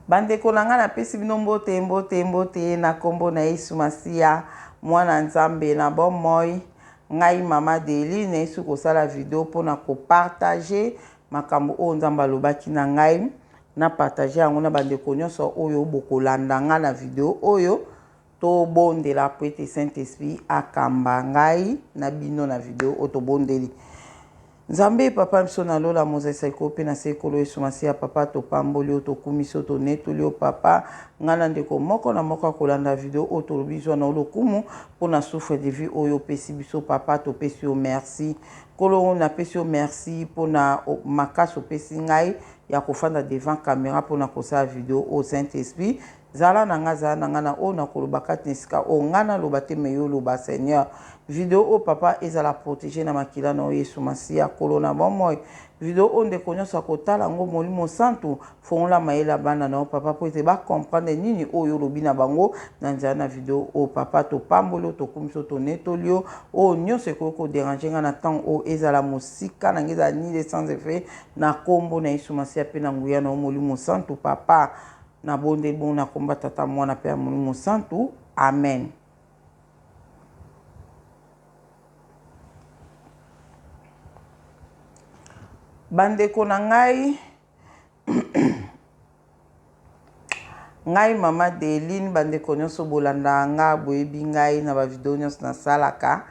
Bandeko na nga na pesi bino mbote na kombo na Yesu Masiya mwana nzambe na bomoi ngai mama Deline Yesu kosala video pona ko partager makambo o nzamba lobaki na ngai na partager yango na bandeko nyonso oyo bokolanda nga na video oyo to bondela po ete Saint-Esprit akamba ngai na bino na video o to bondeli Nzambe papa mso na lola mozesa ikope na sekolo Yesu Masiya papa to pamboli o to kumiso to netuli o papa ngana ndeko moko na moko kolanda video o to lobizwa na lokumu pona souffre de vie oyo pesi biso papa to pesi o merci kolo na pesi o merci pona makaso pesi ngai ya kofanda devant caméra pona kosala video o Saint-Esprit zala na nga na o na kolobaka tinsika o ngana lobate meyo loba Seigneur video o papa ezala protéger na makila na Yesu Masiya kolo na bomoi video o ndeko nyonso kotala ngo molimo santu fongola mayela bana na o papa po ete ba comprendre nini oyo lobi na bango na nzela na video o papa to pambolo to kumiso to netolio o nyonso ko déranger nga na temps o ezala mosika na ngeza ni de sans effet na kombo na Yesu Masiya pe na nguya na molimo santu papa na bonde bon na komba tata mwana pe molimo santu amen. Bandeko na ngai ngai mama Deline bandeko nyonso bolanda nga boyebi ngai na ba video nyonso na salaka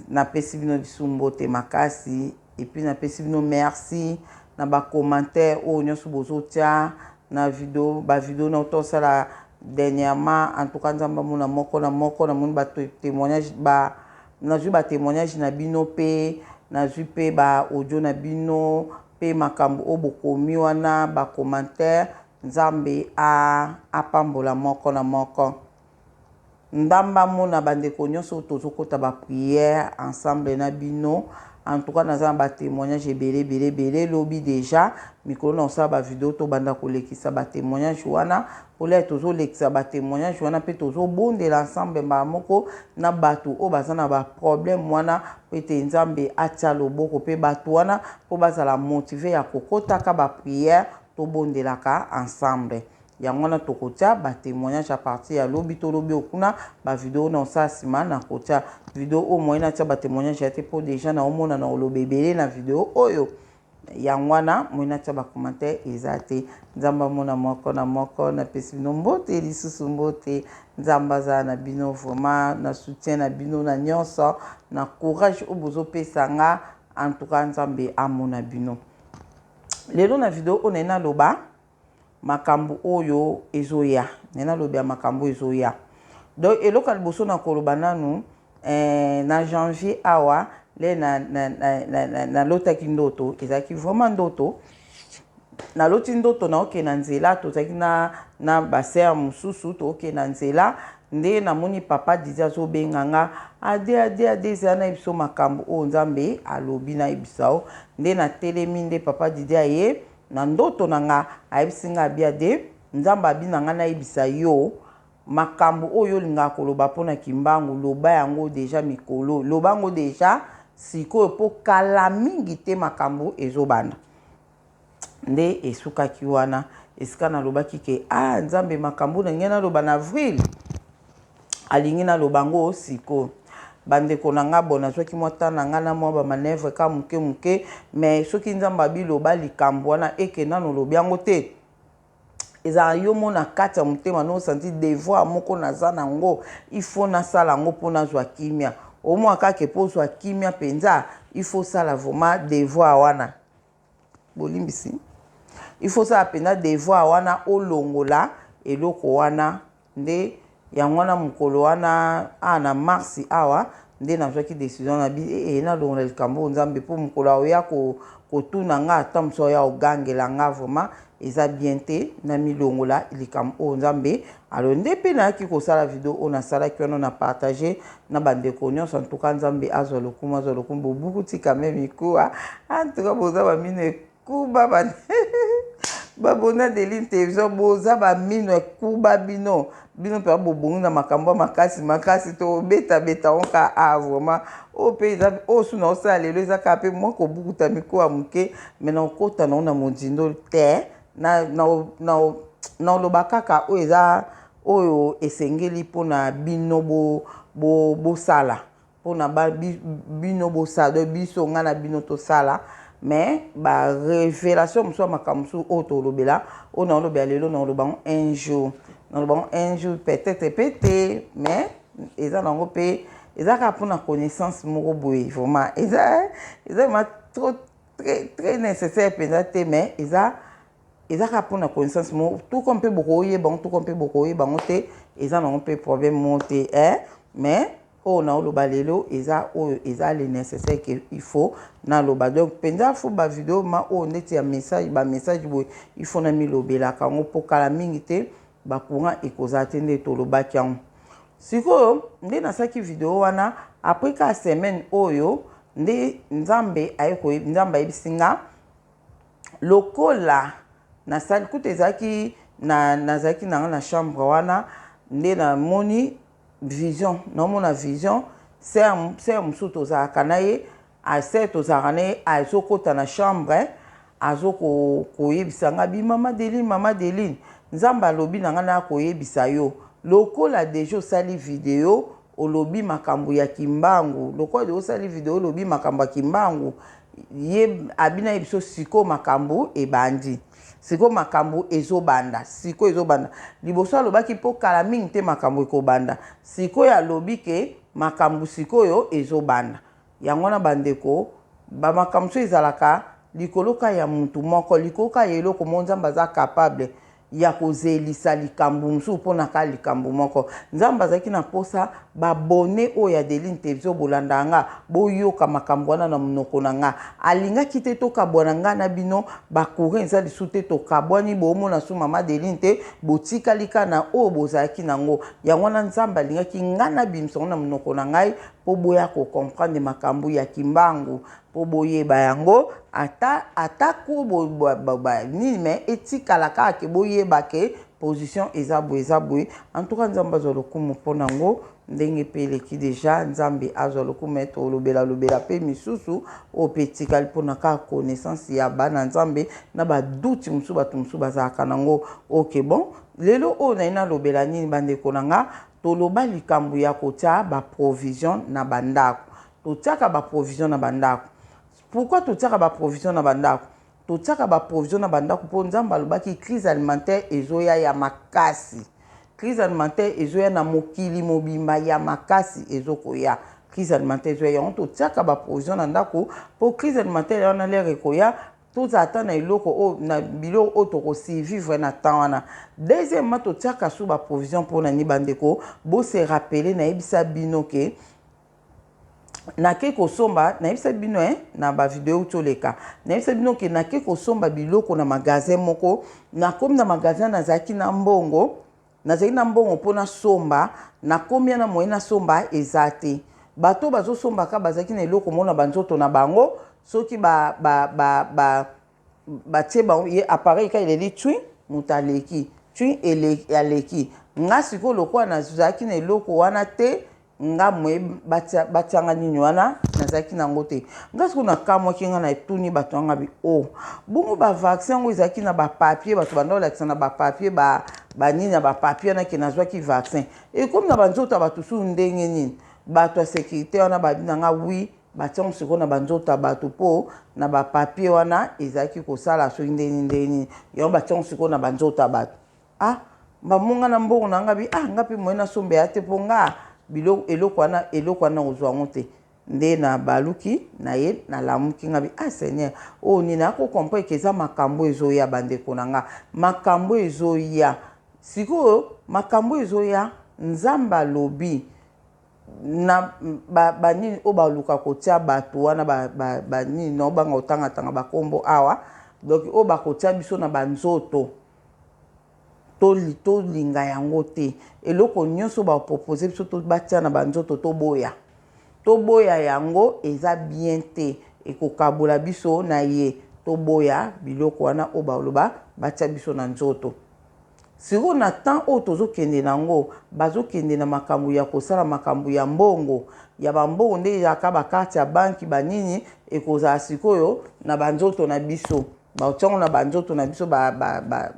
na pesi bino lisumbote makasi et puis na pesi bino merci na ba commentaire o nyonso bozotia na video ba video na to sala dernièrement en tout cas nzamba mona moko na moni ba témoignage ba na ju ba témoignage na bino pe na jupe ba audio na bino pe makambo o bokomi wana ba commentaire nzambe a pambola moko na moko ndamba mona bandeko nyonso tozokota ba prière ensemble na bino en tout cas naza ba témoignage belé lobi déjà mikolo na osala ba video to banda kolekisa ba témoignage wana pole tozo lekisa ba témoignage wana pe tozo bondela ensemble ba moko na batu o bazana ba problème wana pete nzambe atia loboko pe batu wana po bazala motiver ya kokotaka ba prière to bondelaka ensemble yango na tokotia ba témoignage à partir ya lobi to lobi okuna ba video na osala sima na kotia video au moins na tia ba témoignage ya te po déjà na omona na olobebele na video oyo yango na moina tia ba commentaire ezate nzamba mona moko na pesi bino mbote lisusu mbote nzamba za na bino vraiment na soutien na bino na nyonso na courage o bozo pesa nga en tout cas nzambe amona bino lelo na video o nena loba makambo oyo ezoya nena lobi ya makambo ezoya donc eloka liboso na koloba nanu na janvier awa le na lotaki ndoto ezalaki vraiment ndoto na loti ndoto na oke na nzela tozalaki na basere mosusu tooke na nzela nde namoni papa dizi azobenga nga ade ezala na yebiso makambo oyo nzambe alobi na yebisao nde na telemi nde papa dizi aye na ndoto na nga ayebisi nga abia de nzambe abi na nga nayebisa yo makambo oyo olingaka koloba mpona kimbangu loba yango deja mikolo loba yango deja sikoyo po kala mingi te makambo ezobanda nde esukaki wana esika nalobaki ke nzambe makambo na ngai naloba na avril alingi naloba yango sikoyo bandeko na nga bona soki mota na nga na mwa ba manevre ka muke mais soki nzambe abiloba likambo wana eke nano lobi yango te ezala yo mona kati ya motema no senti devoir moko naza nango il faut nasala yango mpo nazwa kimia omwa kaka po ozwa kimia mpenza il faut sala vraiment devoir wana bolimbisi il faut sala mpenza devoir wana olongola eloko wana nde yango wana mokolo wana na marsi awa nde nazwaki décision na bi nalongola likambo nzambe mpo mokolo aoya kotuna nga ata moso oya ogangela nga vraiment eza bien te na milongola likambo oyo nzambe alo nde mpe nayaki kosala video oyo nasalaki wana na partage na bandeko nyonso antuka nzambe azwa lokumu bobukuti kame mikuwa antuka boza bamino ekuba babona Deline télévision boza bamino ekuba bino mpe bobongi na makambo makasi to beta onka vraiment o pe eza o suna osala lelo eza kaka mpe mwa kobukuta mikuwa moke me na okota na mozindo te na na loba kaka oyo eza oyo esengeli pona bino bo sala pona bino bo sala biso ngana bino to sala mais ba révélation muso makamsu auto lobela on a lobela lelo na loba un jour peut-être mais eza nango pe eza ka pona connaissance moko boye vraiment eza trop très nécessaire peut-être mais eza ka pona connaissance moko tout comme pe boko yeba tout comme pe boko yeba ngote eza nango pe problème monté mais o na loba lelo eza le nécessaire que il faut na loba donc penza faut ba vidéo ma o neti ya message boy il faut na mi lobela kango po kala mingi te ba courant ekoza te nde to loba kyango siko nde na saki vidéo wana après ka semaine oyo nde nzambe ebisinga lokola na sali kuta zaki nazaki na chambre wana nde na moni vision nomona vision c'est musu tozalaka na ye ase tozalaka na ye azokota na chambre azokoyebisa nga bi mama Deline nzambe alobi na nga na koyebisa yo lokola deja osali video olobi makambo ya kimbangu lokola deja osali video olobi makambo ya kimbangu ye abina ye biso siko makambo ebandi siko makambo ezobanda liboso alobaki po kala mingi te makambo ekobanda siko ya lobi ke makambo sikoyo ezobanda yango na bandeko ba makambo so ezalaka likoloka ya mutu moko likoka ya eloko nzambe aza capable ya kozelisa likambo musu mpona ka likambo moko nzambe azalaki na posa babone oyo ya Deline TV bolanda nga boyoka makambo wana na monoko na nga alingaki te tokabwana nga na bino bakure eza lisu te tokabwani bomona su mama Deline te botikalika na oyo bozalaki nango yango wana nzambe alingaki nga na bimisa na monoko na ngai po boya comprendre makambo ya kimbangu po boyeba yango atako nini mais etikala kaka ke boyeba ke position eza boye en tout cas nzambe azwa lokumu mpona ngo ndenge pe eleki deja nzambe azwa lokumu ete olobela pe misusu oyo pe etikali mpona kaka connaissance ya bana nzambe na baduti mosusu bato mosusu bazalaka nango ok bon lelo oyo nayi nalobela nini bandeko na nga toloba likambo ya kotia baprovision na bandako totiaka baprovision na bandako. Pourquoi totiaka baprovision na bandako? Totiaka baprovision na bandako mpo nzambe alobaki crise alimentaire ezoya ya makasi. Crise alimentaire ezoya na mokili mobimba ya makasi ezokoya. Crise alimentaire ezoya yango totiaka baprovision na ndako po crise alimentaire wana lere ekoya tozata na eloko na biloko oyo tokosurvivre na temps wana. Deuxièmement totiaka su baprovision mpona ni bandeko bose rappeler nayebisa bino ke nake kosomba nayebisa bino na ba video toleka nayebisa bino ke nake kosomba biloko na magasin moko nakomi na magasin nazalaki na mbongo mpona somba nakomi na moyen na somba eza te bato bazosombaka bazalaki na eloko mona banzoto na bango soki batie bango ye appareil ka eleli twi mutaleki twi aleki nga sikoyo lokola nazalaki na eloko wana te nga mwe batianga nini wana nazalaki nango te nga sikoyo nakamwaki nga na etuni bato anga bi bongo bavaccin yango ezalaki na bapapier bato banda olakisa na bapapier banini na bapapier wana ke nazwaki vaccin ekomi na banzoto ya bato su ndenge nini bato ya sécurité wana babina nga wi batiango sikoyo na banzoto ya bato mpo na bapapier wana ezalaki kosala soki ndeni yango batiango sikoyo na banzoto ya bato bamonga na mbongo na nga bi nga mpe moye nasomba ya te mpo nga eloko wana ozwa yango te nde na baluki na ye nalamuki nga bi Seigneur nini akokomprendre ke eza makambo ezoya bandeko na nga makambo ezoya sikoyo makambo ezoya nzambe alobi na banini oyo baluka kotia bato wana banini na obanga otangatanga bakombo awa donc oyo bakotia biso na banzoto tolinga yango te eloko nyonso bapropose biso batia na banzoto toboya yango eza bien te ekokabola biso na ye toboya biloko wana oyo baloba batia biso na nzoto siko na temps oyo tozokende nango bazokende na makambo ya kosala makambo ya mbongo ya bambongo nde ezalaka bakarte ya banki banini ekozala sikoyo na banzoto na biso baotiango na banzoto na biso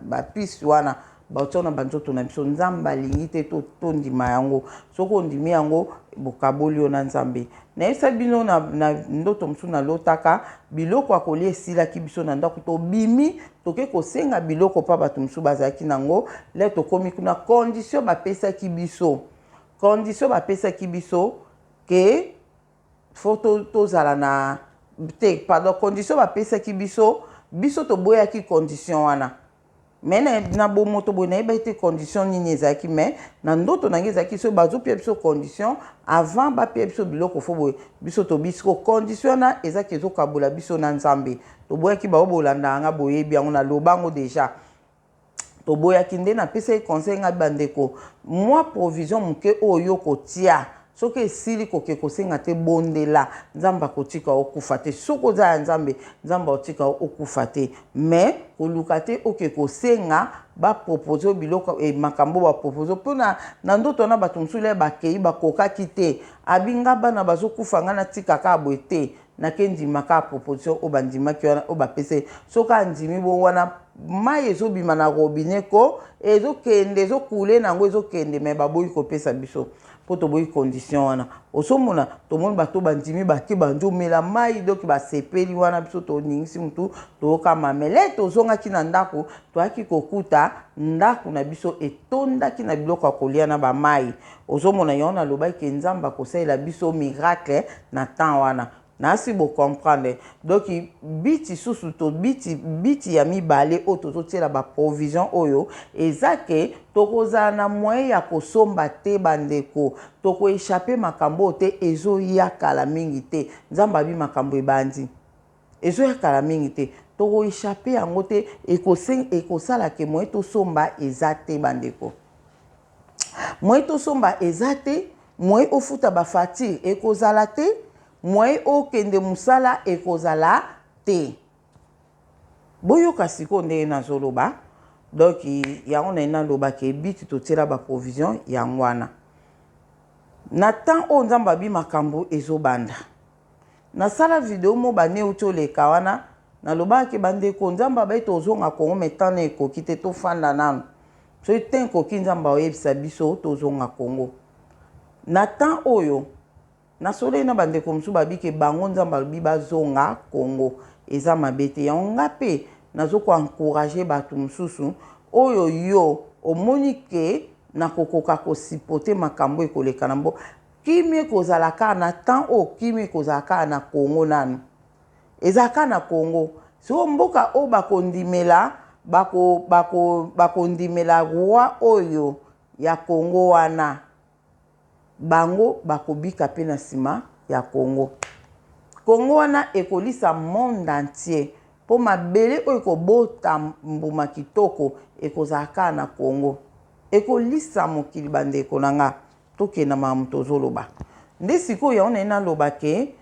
bapisi wana baotia na banzoto na biso nzambe alingi te tondima yango soki ondimi yango bokaboli yo na nzambe nayebisa bino na ndoto mosusu nalotaka biloko ya kolia esilaki biso na ndako tobimi toke kosenga biloko mpa bato mosusu bazalaki nango le tokomi kuna condition bapesaki biso ke fo tozala na te pardon condition bapesaki biso toboyaki condition wana me na bomo toboyi nayeba ete condition nini ezalaki me na ndoto nange ezalaki so bazopia biso condition avant bapia biso biloko fo boye biso tobisiko condition wana ezaki ezokabola biso na nzambe toboyaki baobolanda yanga boyebi yango na lobango deja toboyaki nde napesaki conseil nga bandeko mwa provision moke oyo kotia soki esili koke kosenga te bondela nzambe akotika okufa te soki oza ya nzambe akotika okufa te me koluka te oke kosenga bapropose biloko makambo bapropose mpo na ndoto wana bato mosusu le bakei bakokaki te abinga bana bazokufa nga natikaka aboye te nake ndimaka proposition oyo bandimaki wana oyo bapese soki andimi bo wana mai ezobima na robinet ko ezokende ezokule nango ezokende me baboyi kopesa biso po toboyi condition wana osomona tomoni bato bandimi bake banzomela mai doki basepeli wana biso toningisi mutu tokama mele tozongaki na ndako toyaki kokuta ndako na biso etondaki na biloko ya kolia na bamai osomona yango nalobaki nzambe akosalela biso miracle na temps wana nasi bo comprendre donc biti susu to biti ya mibale o tozotiela ba provision oyo ezake tokozala na moyen ya kosomba te bandeko toko échapper makambo te ezoya kala mingi te nzamba bi makambo ebandi ezoya kala mingi te toko échapper yango te ekosala ke moyen to somba ezate bandeko moyen to somba ezate moyen ofuta ba facture ekozala te moyen okende musala ekozala te boyoka siko ndenge nazoloba donc yango na loba ke biti totiela ba provision yango wana na temps oyo nzambe abi makambo ezobanda nasala video mo bane uti oleka wana nalobaki bandeko nzambe abai tozonga kongo metana ekoki te tofanda nano so te ekoki nzambe oyebisa biso tozonga kongo na temps oyo nasole na bandeko mosusu babike bango nzambe alobi bazonga kongo eza mabe te yango nga mpe nazokoencourage bato mosusu oyo yo omoni ke nakokoka kosipote makambo ekoleka na mbo kimi ekozala kaka na temps oyo kimi ekozala kaka na kongo nanu ezala kaka na kongo siko mboka oyo bakondimela roi oyo ya kongo wana bango bakobika pe na nsima ya kongo wana ekolisa monde entier po mabele oyo ekobota mbuma kitoko ekozala kaka na kongo ekolisa mokili bandeko na nga tokenda makambo tozoloba nde sikoyo yango naye naloba ke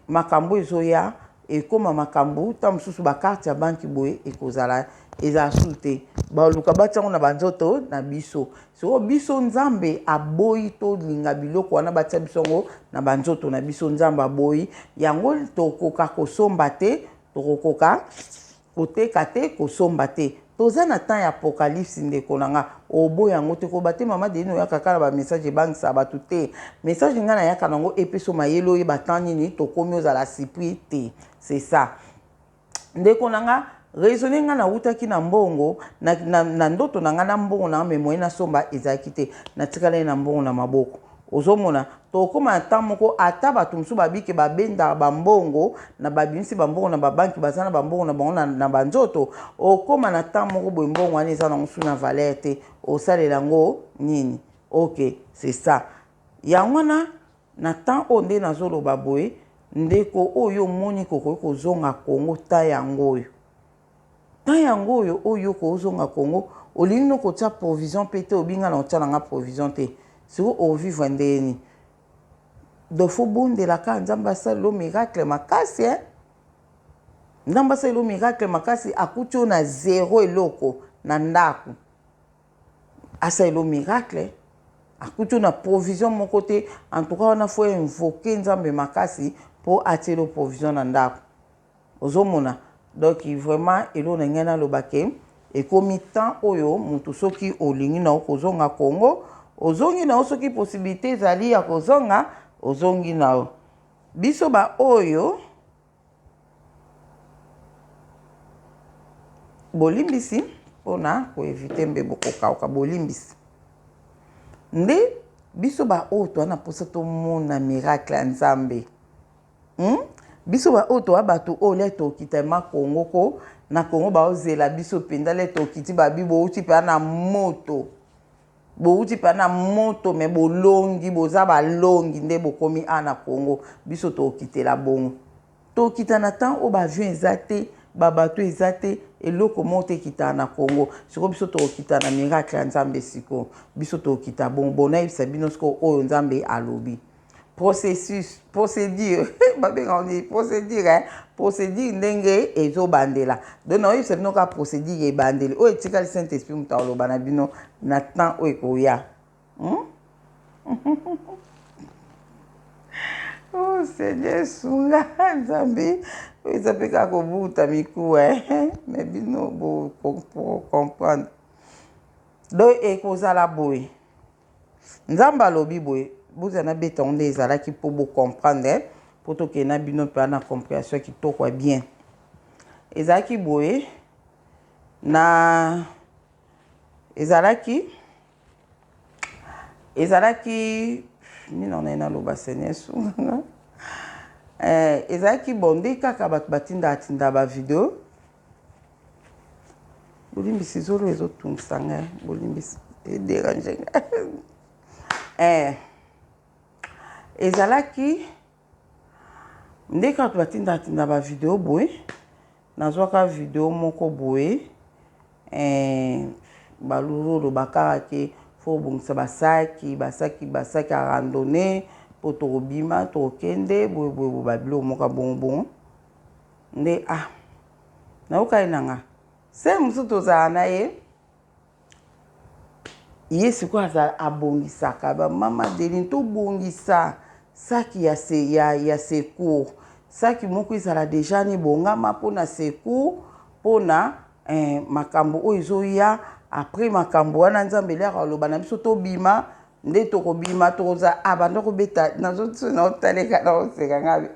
makambo ezoya ekoma makambo ta mosusu bakarte ya banki boye ekozala ezala su te baluka batiango na banzoto na biso siko biso nzambe aboyi tolinga biloko wana batia biso yango na banzoto na biso nzambe aboyi yango tokoka kosomba te tokoka koteka te kosomba te toza na temps ya apocalypse ndeko na nga oboyi yango te koba te mama deni oyaka kaka na bamessage ebangisa bato te message nga nayaka nango epeso mayele oyeba temps nini tokomi ozala surpris te c'est ça ndeko na nga raisonner nga nawutaki na mbongo na ndoto na nga na mbongo na me moyen nasomba ezalaki te natikala na mbongo na maboko ozomona tokoma na temps moko ata bato mosusu babike babenda bambongo na babimisi bambongo na babanki baza na bambongo na bango na banzoto okoma na temps moko boye mbongo wana eza nango su na valeur te osalela yango nini ok c'est ça yango wana na temps oyo nde nazoloba boye ndeko oyo omoni kokoki kozonga kongo ta yango oyo ta yango oyo oyo kozonga kongo olingi no kotia provision mpe te obinga na otia nanga provision te siko ovivre ndeni dofo bondela kaka nzambe asalelo miracle makasi nzambe asalelo miracle makasi akuti oyo na zero eloko na ndako asalelo miracle akuti oyo na provision moko te en tout cas wana fo invoke nzambe makasi po atielo provision na ndako ozomona donc vraiment elo na ngai naloba ke ekomi temps oyo mutu soki olingi na kozonga Congo ozongi na soki possibilité ezali ya kozonga ozongi na biso ba oyo bolimbisi pona ko éviter mbebo kokauka bolimbisi nde biso ba oyo toana posa tomona miracle ya Nzambe biso ba oyo toa bato oyo le tokita ma Congo ko na Congo baozela biso penda le tokiti babi bouti pa na moto me bolongi boza balongi nde bokomi ana Congo biso tokitela bongo tokita na temps o ba avion ezate ba bato ezate eloko mote kita na Congo siko biso tokita na miracle ya Nzambe siko biso tokita bongo bona ibisa bino siko oyo Nzambe alobi procédure procédure ndenge ezobandela donc na ibisa bino ka procédure ebandeli oyo etikali Saint-Esprit muta oloba na bino na temps oyo ekoya oh Seigneur sunga Nzambe eza pe kaka kobuta miku mais bino bo comprendre donc ekozala boye Nzambe alobi boye bozana beta onde ezalaki po bo comprendre po tokende na bino mpe na compréhension kitoko bien ezalaki boye na ezalaki nino na loba Seigneur sunga ezalaki bonde kaka bato batinda ba video bolimbisi zolo ezotungisa ngai bolimbisi dérange ezalaki nde kaka batinda ba video boye nazwaka video moko boye baluro bakaka ke fo bongisa basaki a randonnée po tokobima tokende boye babilo moka bonbon nde nayokai nanga se mosusu tozala na ye sikoyo azala abongisaka bamama Deline tobongisa saki ya secours saki moko ezala deja nebongama mpona secours mpona makambo oyo ezoya après makambo wana Nzambe leka aloba na biso tobima nde tokobima tokoza banda kobeta naotaleka naoseka ngabi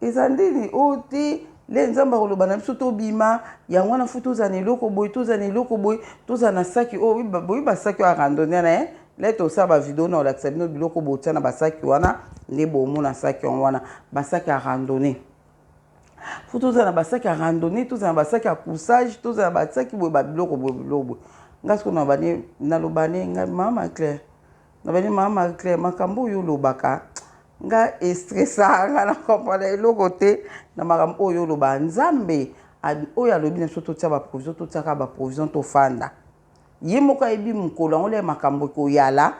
eza ndini oyo te le Nzambe akoloba na biso tobima yango wana fu tozala na eloko boye tozala na saki oyo boyi basaki oyo arandone na le tosala bavideo na olakisa bino biloko botia na basaki wana nde bomona saki yango wana basaki ya randone fu tozala na basaki ya randone tozala na basaki ya couchage tozala na basaki boye babiloko boye nga siko nalobane nga mama Claire nabani mama Claire makambo oyo olobaka nga estressa nga na comprendre eloko te na makambo oyo oloba Nzambe oyo alobi na biso totia baprovision totiaka baprovision tofanda ye moko ayebi mokolo yango le makambo ekoyala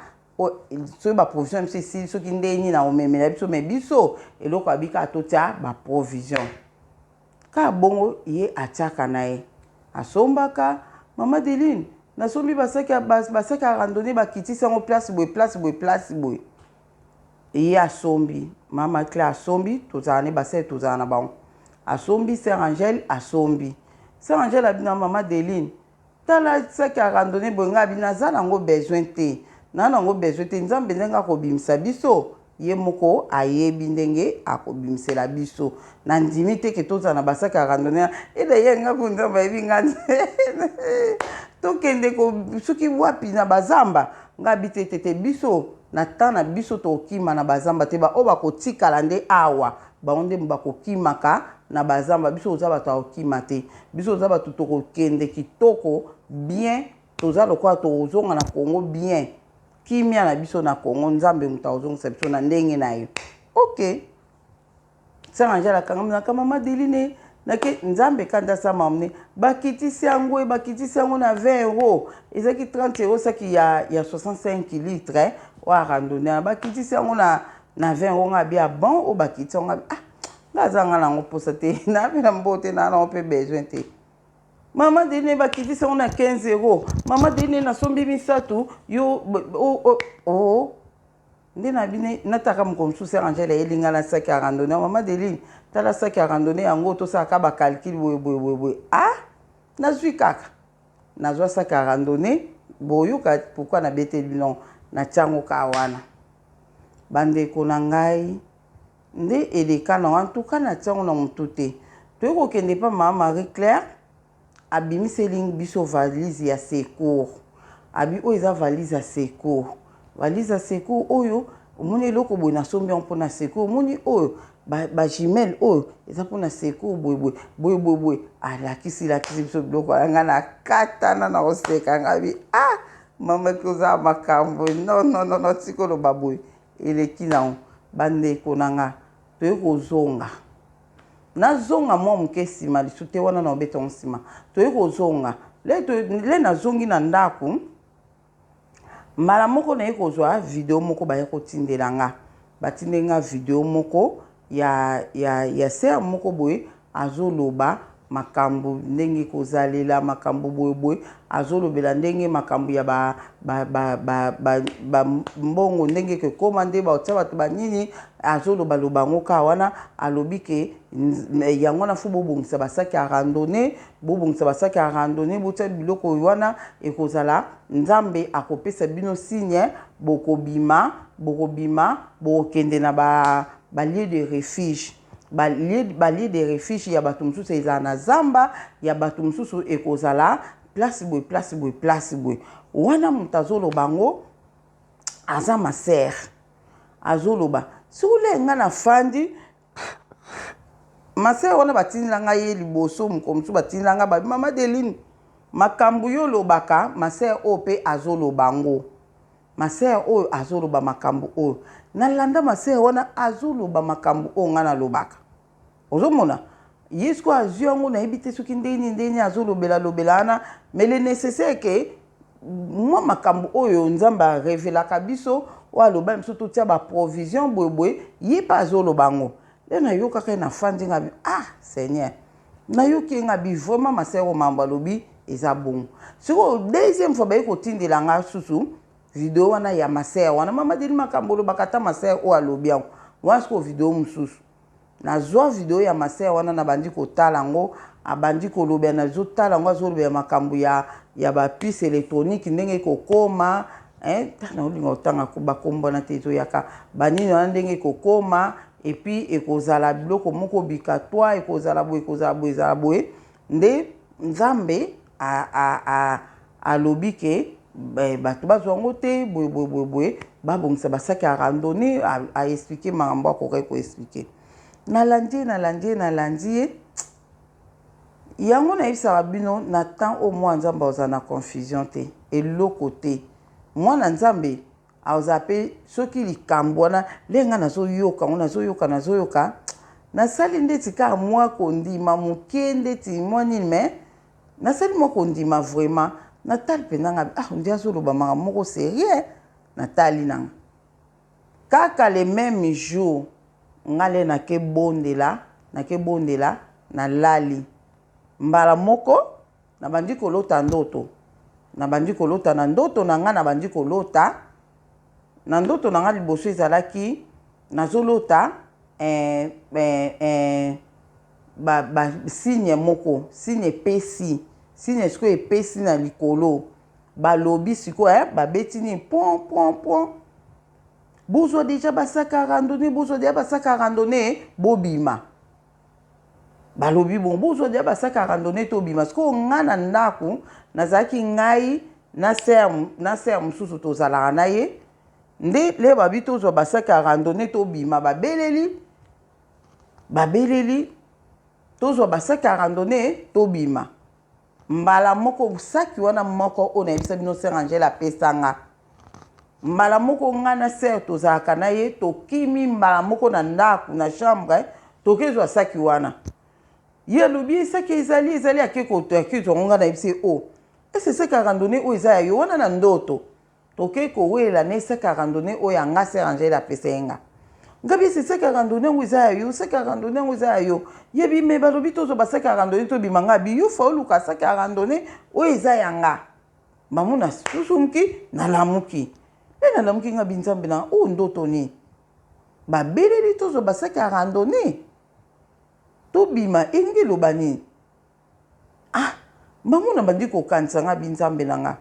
soki baprovision ya biso esili soki ndeni na omemela biso me biso eloko abika totia baprovision kaka bongo ye atiaka na ye asombaka mama Deline nasombi basaki ya randonnée bakitisi yango place boye ye asombi mama Claire asombi tozala ne basali tozala na bango asombi Sœur Angèle asombi Sœur Angèle abina mama Deline tala saki ya randonnée boye nga abi naza nango besoin te Nzambe ndenge akobimisa biso ye moko ayebi ndenge akobimisela biso na ndimi te ke tozala na basaki ya randonnée ede ye nga ku Nzambe ayebi nga tokende soki wapi na bazamba nga bite tete biso na temps na biso tokima na bazamba te oyo bakotikala nde awa bango nde bakokimaka na bazamba biso oza bato akokima te biso oza bato tokokende kitoko bien toza lokola tozonga na Congo bien kimia na biso na Congo Nzambe muta ozongisa biso na ndenge na yo ok Sœur Angèle akangamaka mama Deline nake Nzambe kanda sa mamne bakitisi yango na 20 €. Ezaki 30 € saki ya 65 litres wa randonnée bakitisi yango na 20 € ngabi ya bon o bakitisi yango ngazanga nango posa te na bina mbote na na pe besoin te mama Deline bakitisi yango na 15 €. Mama Deline na sombi misatu yo nde na bine nataka mokomsu Sœur Angèle elinga na saki ya randonnée mama Deline tala saki ya randonnée yango tosaka ba calcul boye nazwi kaka nazwa sac à randonnée boyoka pourquoi na beteli non na tiango kawana bandeko na ngai nde eleka na en tout cas na tiango na mutu te toyei kokende pa mama Marie Claire abimiseli biso valise ya secours abi oyo eza valise ya secours valise ya secours oyo omoni eloko boye nasombi yango mpona secours omoni oyo bajimele oyo eza mpona secours boye alakisi biso biloko yanga na katana na oseka ngabi mama koza makambo non tikoloba boye eleki nango bandeko na nga toyei kozonga nazonga mwa moke nsima lisu te wana na obeta ngo nsima toyei kozonga le nazongi na ndako mbala moko naye kozwa video moko baye kotindela nga batindeli nga video moko ya ser moko boye azoloba makambo ndenge kozalela makambo boye azolobela ndenge makambo ya mbongo ndenge kokoma nde baotia bato banini azoloba ngo ka wana alobi ke yango na fu bobongisa basaki ya randonnée botia biloko wana ekozala nzambe akopesa bino signe bokobima bokende na balieu de refuge balieu de refuge ya bato mosusu ezala na zamba ya bato mosusu ekozala place boye wana moto azoloba ngo aza maser azoloba sikule nga na fandi maser wana batindela ngai ye liboso moko mosusu batindela ngai babi mama Deline makambo yo lobaka maser oyo mpe azoloba ngo maser oyo azoloba makambo oyo nalanda maser wana azoloba makambo oyo nga nalobaka ozomona yesu azwi yango nayebi te soki ndeni azolobela wana mais le nécessaire ke mwa makambo oyo nzambe arevelaka biso oyo aloba biso totia baprovision boye ye mpe azoloba ngo le nayokaka ye na fandi nga bi seigneur nayoki nga bi vraiment maser oyo mambo alobi eza bongo sikoyo deuxième fois baye kotindela nga susu video wana ya maser wana mama Deline makambo olobaka ata maser oyo alobi yango wana sikoyo video mosusu nazwa video ya maser wana nabandi kotala yango abandi kolobela nazotala yango azolobela makambo ya bapuce électronique ndenge kokoma naolinga otanga bakombona te ezoyaka banini wana ndenge kokoma epuis ekozala biloko moko bikatoire ekozala boye nde nzambe alobi ke bato bazwa yango te boye babongisa basaki ya randonnée aexplike makambo akokai koexplike nalandi ye yango nayebisaka bino na temps au moins nzambe aza na confusion te eloko te mwana nzambe aza pe soki likambo wana lenga nazoyoka ngo nazoyoka nasali ndeti kaka mwa kondima moke ndeti mwa nini mais nasali mwa kondima vraiment natali mpenza nga ndi azoloba makambo moko sérieux natali nanga kaka le même jour ngale nakebondela nalali mbala moko nabandi kolota ndoto na ndoto na nga nabandi kolota na ndoto na nga liboso ezalaki nazolota signe moko signe sikoyo epesi na likolo balobi sikoyo babeti nini pon bozwa deja basaka randonnée bobima balobi bon bozwa deja basaka randonnée tobima sikoyo nga na ndako nazalaki ngai na ser mosusu tozalaka na ye nde le babi tozwa basaka randonnée tobima babeleli tozwa basaka randonnée tobima mbala moko saki wana moko oyo nayebisa bino ser Angèle apesanga mbala moko nga na ser tozalaka na ye tokimi mbala moko na ndako na chambre tokezwa saki wana ye alobi saki ezali akekozwa nga nayebisa ye o ese saki randonnée oyo eza ya yo wana na ndoto toke kowela ne saki randonnée oyo anga ser Angèle apesa ye nga ngabi ese saki randonnée ngo eza ya yo yebi me balobi tozwa basaki randonnée tobima nga bi yo fa oluka saki randonnée oyo eza ya nga bamona susumuki nalamuki nga binzambe na oyo ndoto ni babeleli tozwa basaki randonnée tobima elingi eloba nini Maman na bandi ko kansanga binzambe nanga.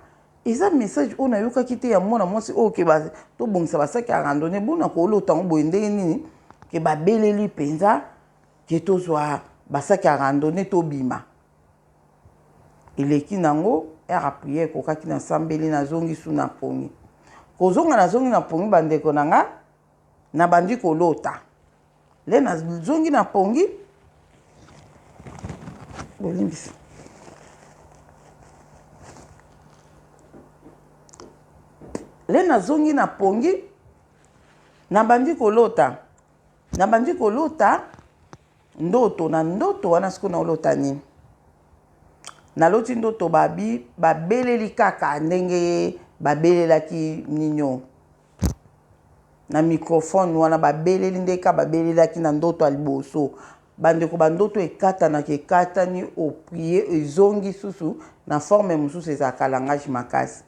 Eza message on a yoka kite ya mwana mwasi o ke ba to bongisa basaki a randonner bona ko lo tango boyende nini ke ba beleli penza ke to zwa basaki a randonner to bima. Ileki nango era prière ko kaki na sambeli na zongi su na pongi. Ko zonga na zongi na pongi bandeko nanga na bandi ko lota. Le na zongi na pongi bolimbisa. Le na zongi na pongi na bandi ko lota. Na bandi ko lota ndoto na ndoto wana siku na lota nini. Na loti ndoto babi babeleli kaka ndenge babelelaki ninyo. Na microphone wana babeleli ndeka babelelaki na ndoto aliboso. Bandeko bandoto ekata na kekata ni oprie ezongi susu na forme mususu ezaka langage makasi.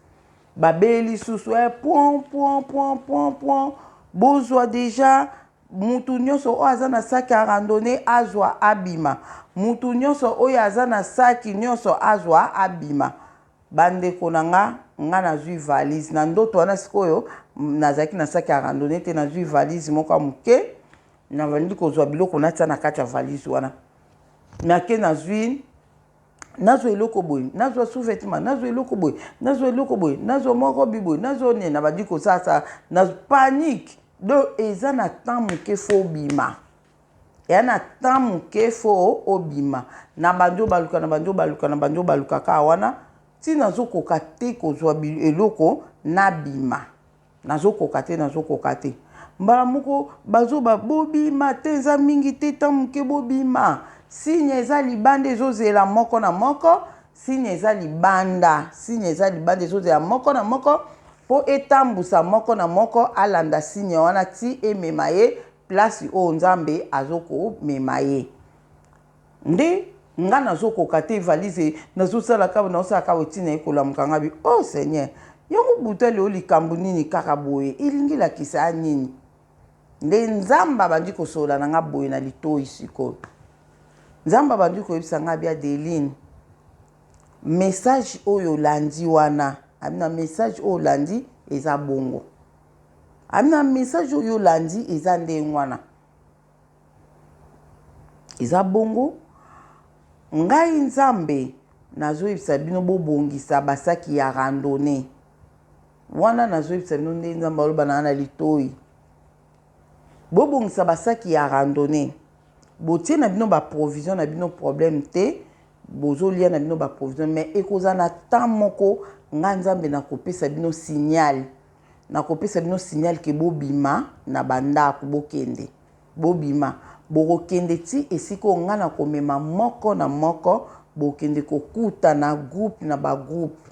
Babeli susu point bozwa déjà mutu nyonso o aza na saki a randonner azwa abima. Mutu nyonso oyo aza na saki nyonso azwa abima. Bandeko nanga nga nazwi valise na ndoto wana sikoyo nazaki na saki a randonner te nazwi valise moko muke na vandi kozwa biloko natia na kati ya valise wana. Nake nazwi eloko boy, nazwa sous-vêtement, nazwa eloko boy, nazwa eloko boy, nazwa moko biboy, nazwa ne na bandi ko sasa na panique do eza na temps muke fo bima. Ya na temps muke fo obima. Na banjo baluka na banjo baluka na banjo baluka ka wana ti nazo kokate kozwa eloko na bima. Nazo kokate. Mbala moko bazo ba bobima te eza mingi te temps muke bobima. Signe eza libanda ezozela moko na moko, signe eza libanda ezozela moko na moko po etambusa moko na moko alanda signe wana ti emema ye place o nzambe azoko mema ye. Nde nga nazokoka te valise nazosala kaba naosala kaba etina ekolamuka nga bi oh Seigneur yango buta leo likambo nini kaka boye ilingi lakisa nini. Nde nzamba bandi kosola na nga boye na litoi sikoyo. Nzamba bandi koyebisa nga bia Deline message oyo landi wana amina message oyo landi eza bongo. Amina message oyo landi eza ndenge wana. Eza bongo. Ngai nzambe nazoyebisa bino bobongisa basaki ya randonner. Wana nazoyebisa bino nde nzambe aloba na litoi. Bobongisa basaki ya randonner. Botie na bino ba provision na bino problème te. Bozolia na bino ba provision mais ekoza na temps moko nga nzambe na kopesa bino signal. Na kopesa bino signal ke bobima na bandako bokende. Bobima bokende ti esiko nga na komema moko na moko bokende kokuta na groupe na ba groupe.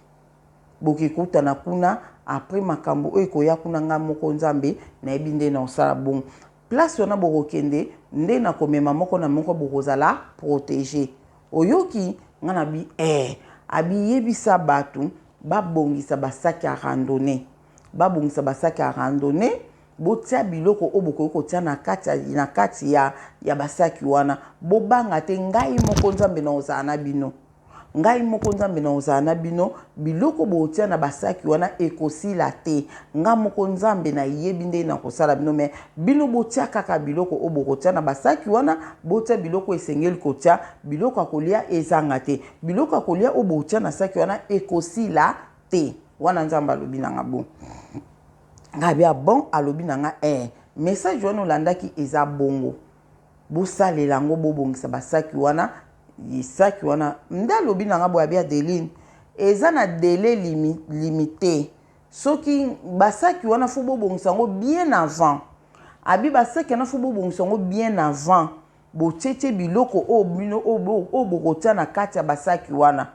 Bokikuta na kuna après makambo oyo koya kuna nga moko nzambe na yebi nde na osala bon. Place wana bokende nde na komema moko na moko bokozala protéger. Oyoki nga na bi abi yebisa batu babongisa basaki a randonner. Babongisa basaki a randonner botia biloko oboko kotia na kati ya basaki wana. Bobanga te ngai moko nzambe na ozala na bino. Ngai moko nzambe na ozala na bino biloko botia na basaki wana ekosila te. Nga moko nzambe na yebi nde na kosala bino me bino botia kaka biloko oboko tia na basaki wana botia biloko esengeli kotia biloko akolia ezanga te. Biloko akolia oboko tia na saki wana ekosila te. Wana nzambe alobi na nga bon. Nga bia bon alobi na nga message wana olandaki eza bongo. Bosalela ngo bobongisa basaki wana. Yisaki wana nda lobi na nga boya bia Deline eza na délai limité. Soki basaki wana fo bobongisa ngo bien avant. Abi basaki wana fo bobongisa ngo bien avant. Bocheche biloko o bino o bokotia na kati ya basaki wana.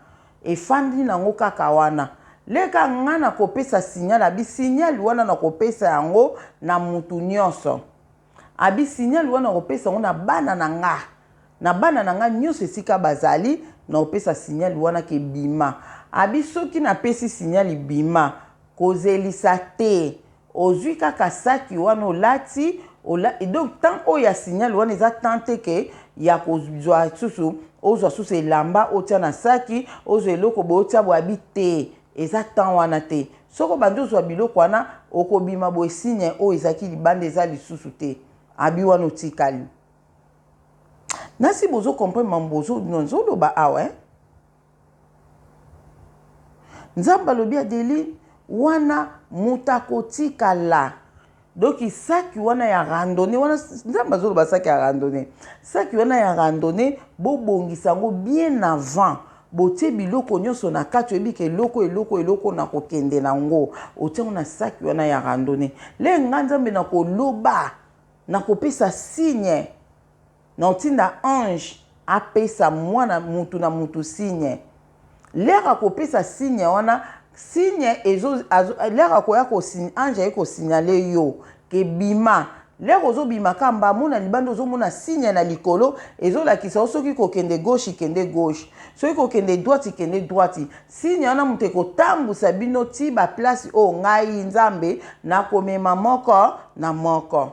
Efandi na ngo kaka wana. Leka nga na kopesa signal abi signal wana na kopesa yango na mutu nyonso. Abi signal wana kopesa yango na bana na nga. Na bana na nga nyonso esika bazali na opesa signal wana ke bima. Abi soki na pesi signal bima kozelisa te. Ozwi kaka saki wana olati et donc tant o ya signal wana eza tante ke ya kozwa susu ozwa susu elamba otia na saki ozwa eloko boye otia boyabi te eza temps wana te soko bandi ozwa biloko wana okobima boye signe oyo ezalaki libanda eza lisusu te abi wana otikali nasi bozo comprendre mambo nzoloba awa nzambe alobi Adeline wana mutakotikala donc saki wana ya randonnée wana nzambe azoloba saki ya randonnée saki wana ya randonnée bobongisa yango bien avant botie biloko nyonso na kati oyebika eloko na kokende nango otiango na saki wana ya randonnée le nga nzambe na koloba na kopesa signe na otinda ange apesa mwana mutu na mutu signe lera kopesa signe wana signe lera koya kosigne ange aye kosignale yo ke bima lera ozobima kamba mona libanda ozomona signe na likolo ezolakisa soki kokende gauche kende gauche soki kokende droite kende droite signe wana moto ekotambusa bino ti baplace oyo ngai nzambe nakomema moko na moko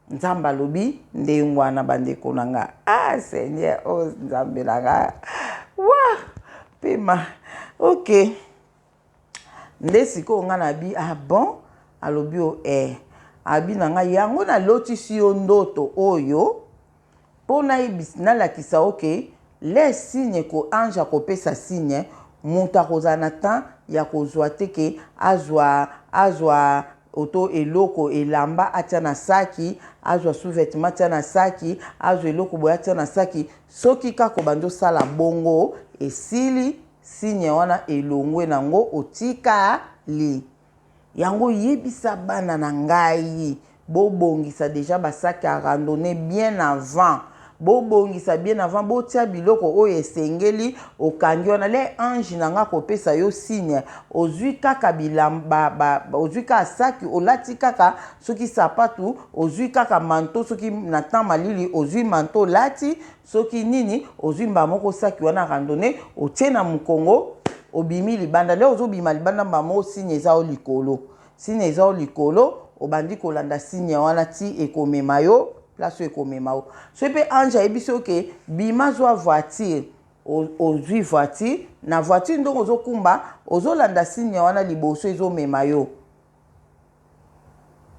nzambe alobi ndenge wana bandeko na nga seigneur nzambe na nga wa pema ok nde sikoyo nga nabi bon alobi o abi na nga yango nalotisi yo ndoto oyo mpo nalakisa oke le signe ko ange akopesa signe moto akozala na temps ya kozwa te ke azwa oto eloko elamba atia na saki azwa sous-vêtement atia na saki azwa eloko boye atia na saki soki kaka obandi osala bongo esili signe wana elongwe nango otikali yango yebisa bana na ngai bobongisa deja basaki ya randonnée bien avant bobongisa bien avant botia biloko oyo esengeli okangi wana le ange nanga kopesa yo signe ozwi kaka bilamba ozwi kaka saki olati kaka soki sapatu ozwi kaka manteau soki na temps malili ozwi manteau lati soki nini ozwi mba moko saki wana randonnée otie na mukongo obimi libanda le ozobima libanda mba moko signe eza o likolo signe eza o likolo obandi kolanda signe wana ti ekomema yo place ekomema yo so pe ange ayebi oke bima zwa voiture ozwi voiture na voiture ndongo ozokumba ozolanda signe wana liboso ezomema yo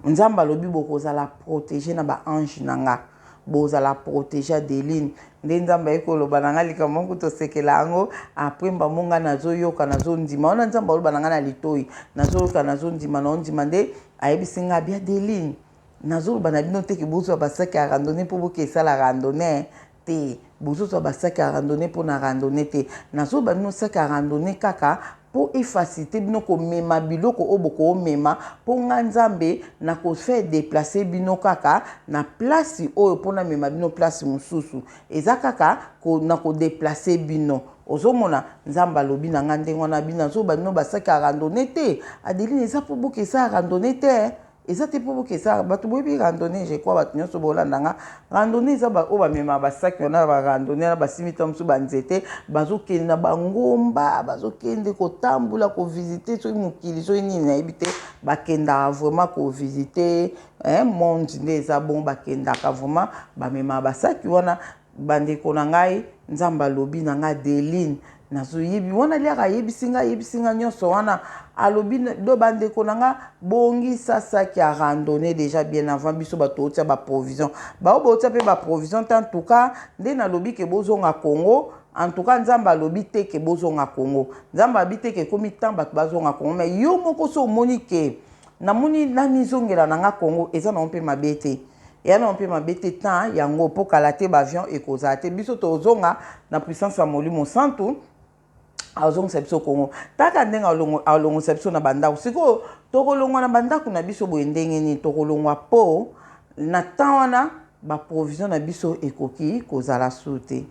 nzambe alobi bokozala protégé na ba ange nanga bozala protégé Adeline nde nzambe ayekoloba na nga likambo moko tosekela yango apres mbambo nga nazoyoka nazondima wana nzambe aloba na nga na litoi nazoyoka nazondima naondima nde ayebisi nga abi Adeline nazoloba na bino teke bozwa basaki ya randonnée mpo bokesala randonnée te bozozwa basaki ya randonnée mpo na randonnée te nazoloba bino saki ya randonnée kaka po efacilité bino komema biloko oyo bokomema mpo nga nzambe na kofaire déplacer bino kaka na place oyo mpona mema bino place mosusu eza kaka na kodéplacer bino ozomona nzambe alobi na nga ndenge wana bino nazoba bino basaki ya randonnée te Adeline eza mpo bokesa randonnée te eza te mpo bokesa bato boyebi randonnée je crois bato nyonso bolanda nga randonnée eza oyo bamema basaki wana barandonnée na basimita mosusu banzete bazokende na bangomba bazokende kotambola kovisite soki mokili soki nini nayebi te bakendaka vraiment kovisite monde nde eza bon bakendaka vraiment bamema basaki wana bandeko na ngai nzambe alobi na nga Adeline nazoyebi wana liaka yebisi nga nyonso wana alobi do bandeko na nga bongisa saki ya randonnée déjà bien avant biso bato otia baprovision bao botia mpe baprovision te en tout cas nde nalobi ke bozonga Congo en tout cas nzambe alobi te ke bozonga Congo nzambe alobi te ke komi temps bato bazonga Congo mais yo moko so omoni ke namoni namizongela na nga Congo eza na mpe mabe te ya na mpe mabe te temps yango mpo kala te baavion ekozala te biso tozonga na puissance ya molimo santu azongisa biso Congo taka ndenge alongisa biso na bandako sikoyo tokolongwa na bandako na biso boye ndenge nini tokolongwa po na temps wana baprovision na biso ekoki kozala su te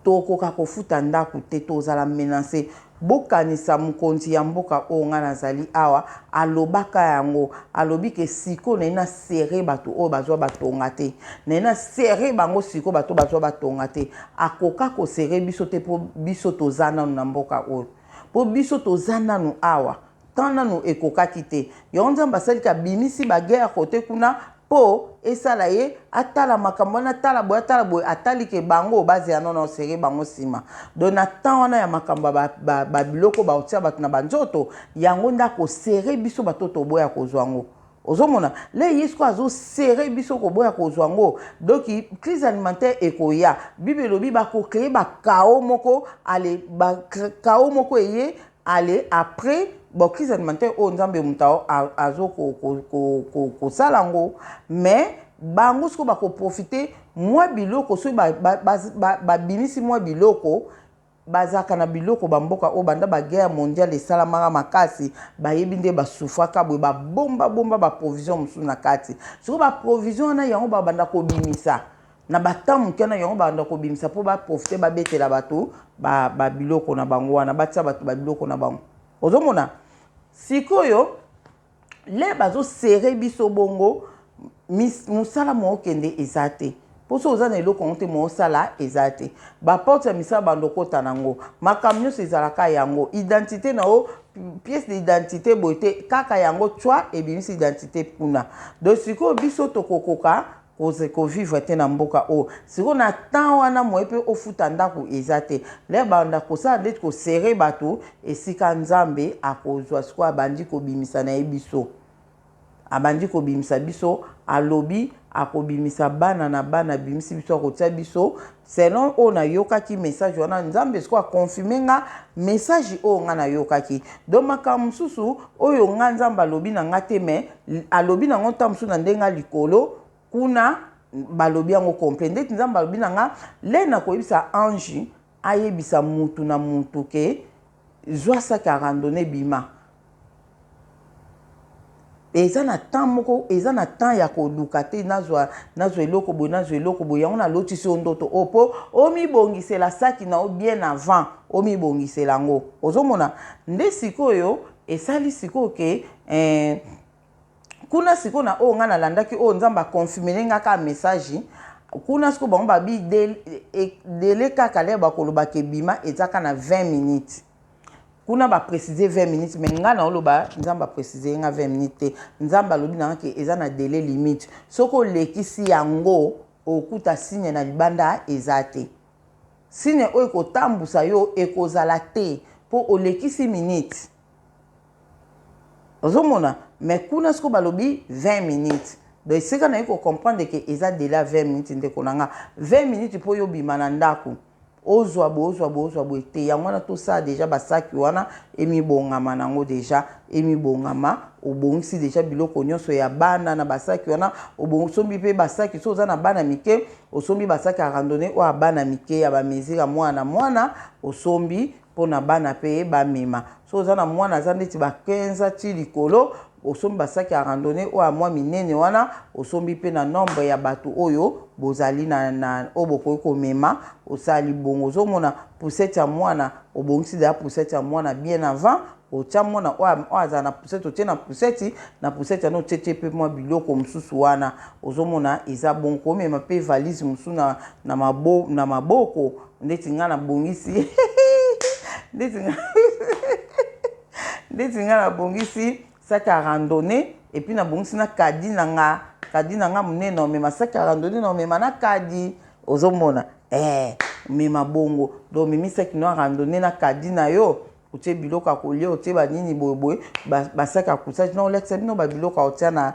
tokoka kofuta ndako te tozala menacé bokanisa mokonzi ya mboka oyo nga nazali awa alobaka yango alobi ke siko na serre bato oyo bazwa batonga te na serre bango siko bato bazwa batonga te akoka kosere biso te po biso toza nanu na mboka oyo po biso toza nanu awa tant nanu ekokaki te yo nzambe asalika bimisi baguerre kote kuna po esala ye atala makambo na atala boye atali ke bango baze non serré bango sima donc na temps wana ya makambo ba biloko ba otia bato na banzoto yango ndako serré biso batoto boya kozwa ngo ozomona le yesko azo serré biso ko boya kozwa ngo donc crise alimentaire ekoya bibelobi ba ko créer ba chaos moko ale ba chaos moko eye ale après bon crise alimentaire o nzambe mutao azo ko salango mais bango sko ba ko profiter moi biloko so ba binisi moi biloko bazaka na biloko bamboka o banda ba guerre mondiale esalamaka makasi bayebi nde basufaka boye babomba ba provision musu na kati soko ba provision na yango babanda kobimisa na batamu kana yango babanda kobimisa po ba profiter babetela bato ba biloko na bango wana batia bato ba biloko na bango ozomona sikoyo le bazo serré biso bongo musala mo kende ezate poso ozana eloko onte mo sala ezate ba porte ya misala bandoko tanango makamnyo sezalaka yango identité na o pièce d'identité boite kaka yango twa et bien identité kuna donc siko biso tokokoka ko vivre te na mboka o siko na temps wana mo epe ofuta ndako ezate le banda ko sa ndeti ko serrer bato esika nzambe akozwa siko abandi ko bimisa na ebiso abandi ko bimisa biso alobi akobimisa bana na bana bimisi biso akotia biso selon o na yokaki message wana nzambe siko akonfirme nga message o nga na yokaki donc makambo mosusu oyo nga nzambe alobi na nga te me alobi na ngo ntango mosusu na ndenga likolo kuna balobi yango complet ndeti nzambe alobi na nga le na koyebisa ange ayebisa mutu na mutu ke zwa saki ya randonnée bima eza na temps moko eza na temps ya koluka te nazwa eloko boye yango na lotisi o ndoto opo omibongisela saki na o bien avant omibongisela yango ozomona nde sikoyo esali sikoyo ke kuna sikoyo na o nga nalandaki o nzambe akonfirme ngaka message kuna sikoyo bango babi dele kaka le bakolobaka ebima ezaka na 20 minutes kuna ba préciser 20 minutes mais nga na oloba nzamba préciser nga 20 minutes te nzamba lobi na ke eza na délai limite soko lekisi yango okuta signe na libanda ezate signe oyo kotambusa yo ekozala te po olekisi minutes ozomona mais kuna soko balobi 20 minutes donc c'est quand on comprendre que eza délai 20 minutes ndeko nanga 20 minutes po yo bima na ndako ozwa bo te yango na to ça déjà basaki wana emibongama nango déjà emibongama obongisi déjà biloko nyonso ya bana na basaki wana obongosombi pe basaki so za na bana mike osombi basaki a randonnée o bana mike ya ba mesira mwana osombi pona bana pe ba mema so za na mwana za ndeti ba 15 ti likolo osombi basaki a randonnée o mwa minene wana osombi pe na nombre ya bato oyo bozali na oboko ko mema osali bongo zomona poussette ya mwana obongisi da poussette ya mwana bien avant otia mwana o aza na poussette otie na poussette no tete pe mwa biloko mususu wana ozomona eza bon ko mema pe valise musu na maboko ndeti nga na bongisi ndeti nga na bongisi saka randonnée et puis na bongisi na kadi na nga munene na mema saka randonnée na mema na kadi ozomona mema bongo donc mimi saki no randonnée na kadi na yo otie biloko akolia otie ba nini boye basaka kusaki na olekisa bino ba biloko otia na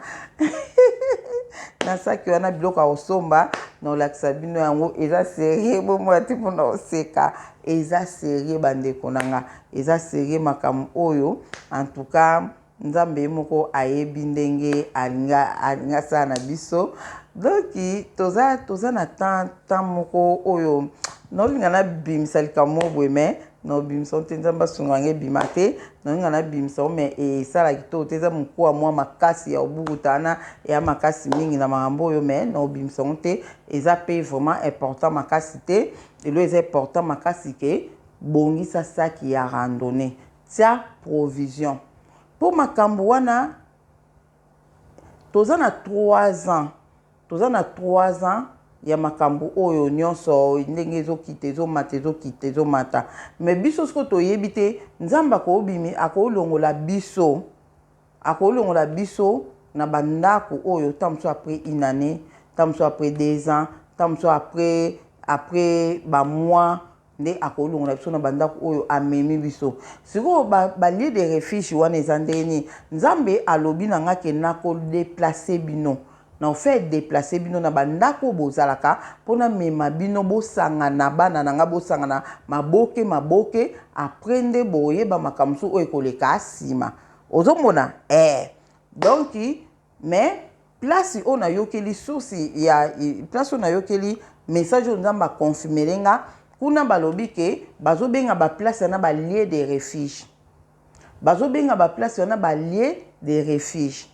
na saki wana biloko osomba na olekisa bino yango eza sérieux bomo ati mpona oseka eza sérieux bandeko nanga eza sérieux makambo oyo en tout cas nzambe moko ayebi ndenge alinga sana na biso donc toza na temps moko oyo nolinga na bimisa likamo boye mais no bimisa te nzambe asungange bima te nolinga na bimisa mais esalaki to te eza mokuwa mwa makasi ya obukutana ya makasi mingi na makambo oyo mais no bimisa te eza pe vraiment important makasi te elo eza important makasi ke bongisa saki ya randonnée tia provision pour makambo wana toza na 3 ans ya makambo oyo nyonso ndenge ezokite ezomata mais biso siko toyebi te nzamba akolongola biso na bandako oyo tamso après une année tamso après 2 ans tamso après ba mois nde akolonga biso na bandako oyo amemi biso siko ba lieu de refuge wana ezandeni nzambe alobi na ngake nako déplacer bino na fait déplacer bino na bandako bozalaka pona mema bino bosangana bana nanga bosangana maboke après nde boyeba makamso oyo koleka asima ozomona donc mais place on a yokeli source ya place on a yokeli message on nzamba confirmer nga kuna balobi ke bazobenga ba place na ba lieu de refuge bazobenga ba place na ba lieu de refuge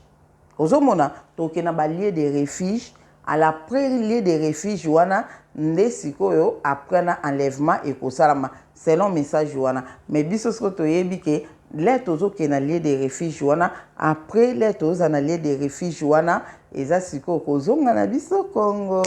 ozomona toke na ba lieu de refuge à la lieu de refuge wana nde sikoyo après na enlèvement et kosalama selon message wana mais biso siko toyebi ke les tozoke na lieu de refuge wana après les toza na lieu de refuge wana eza sikoyo kozonga na biso Congo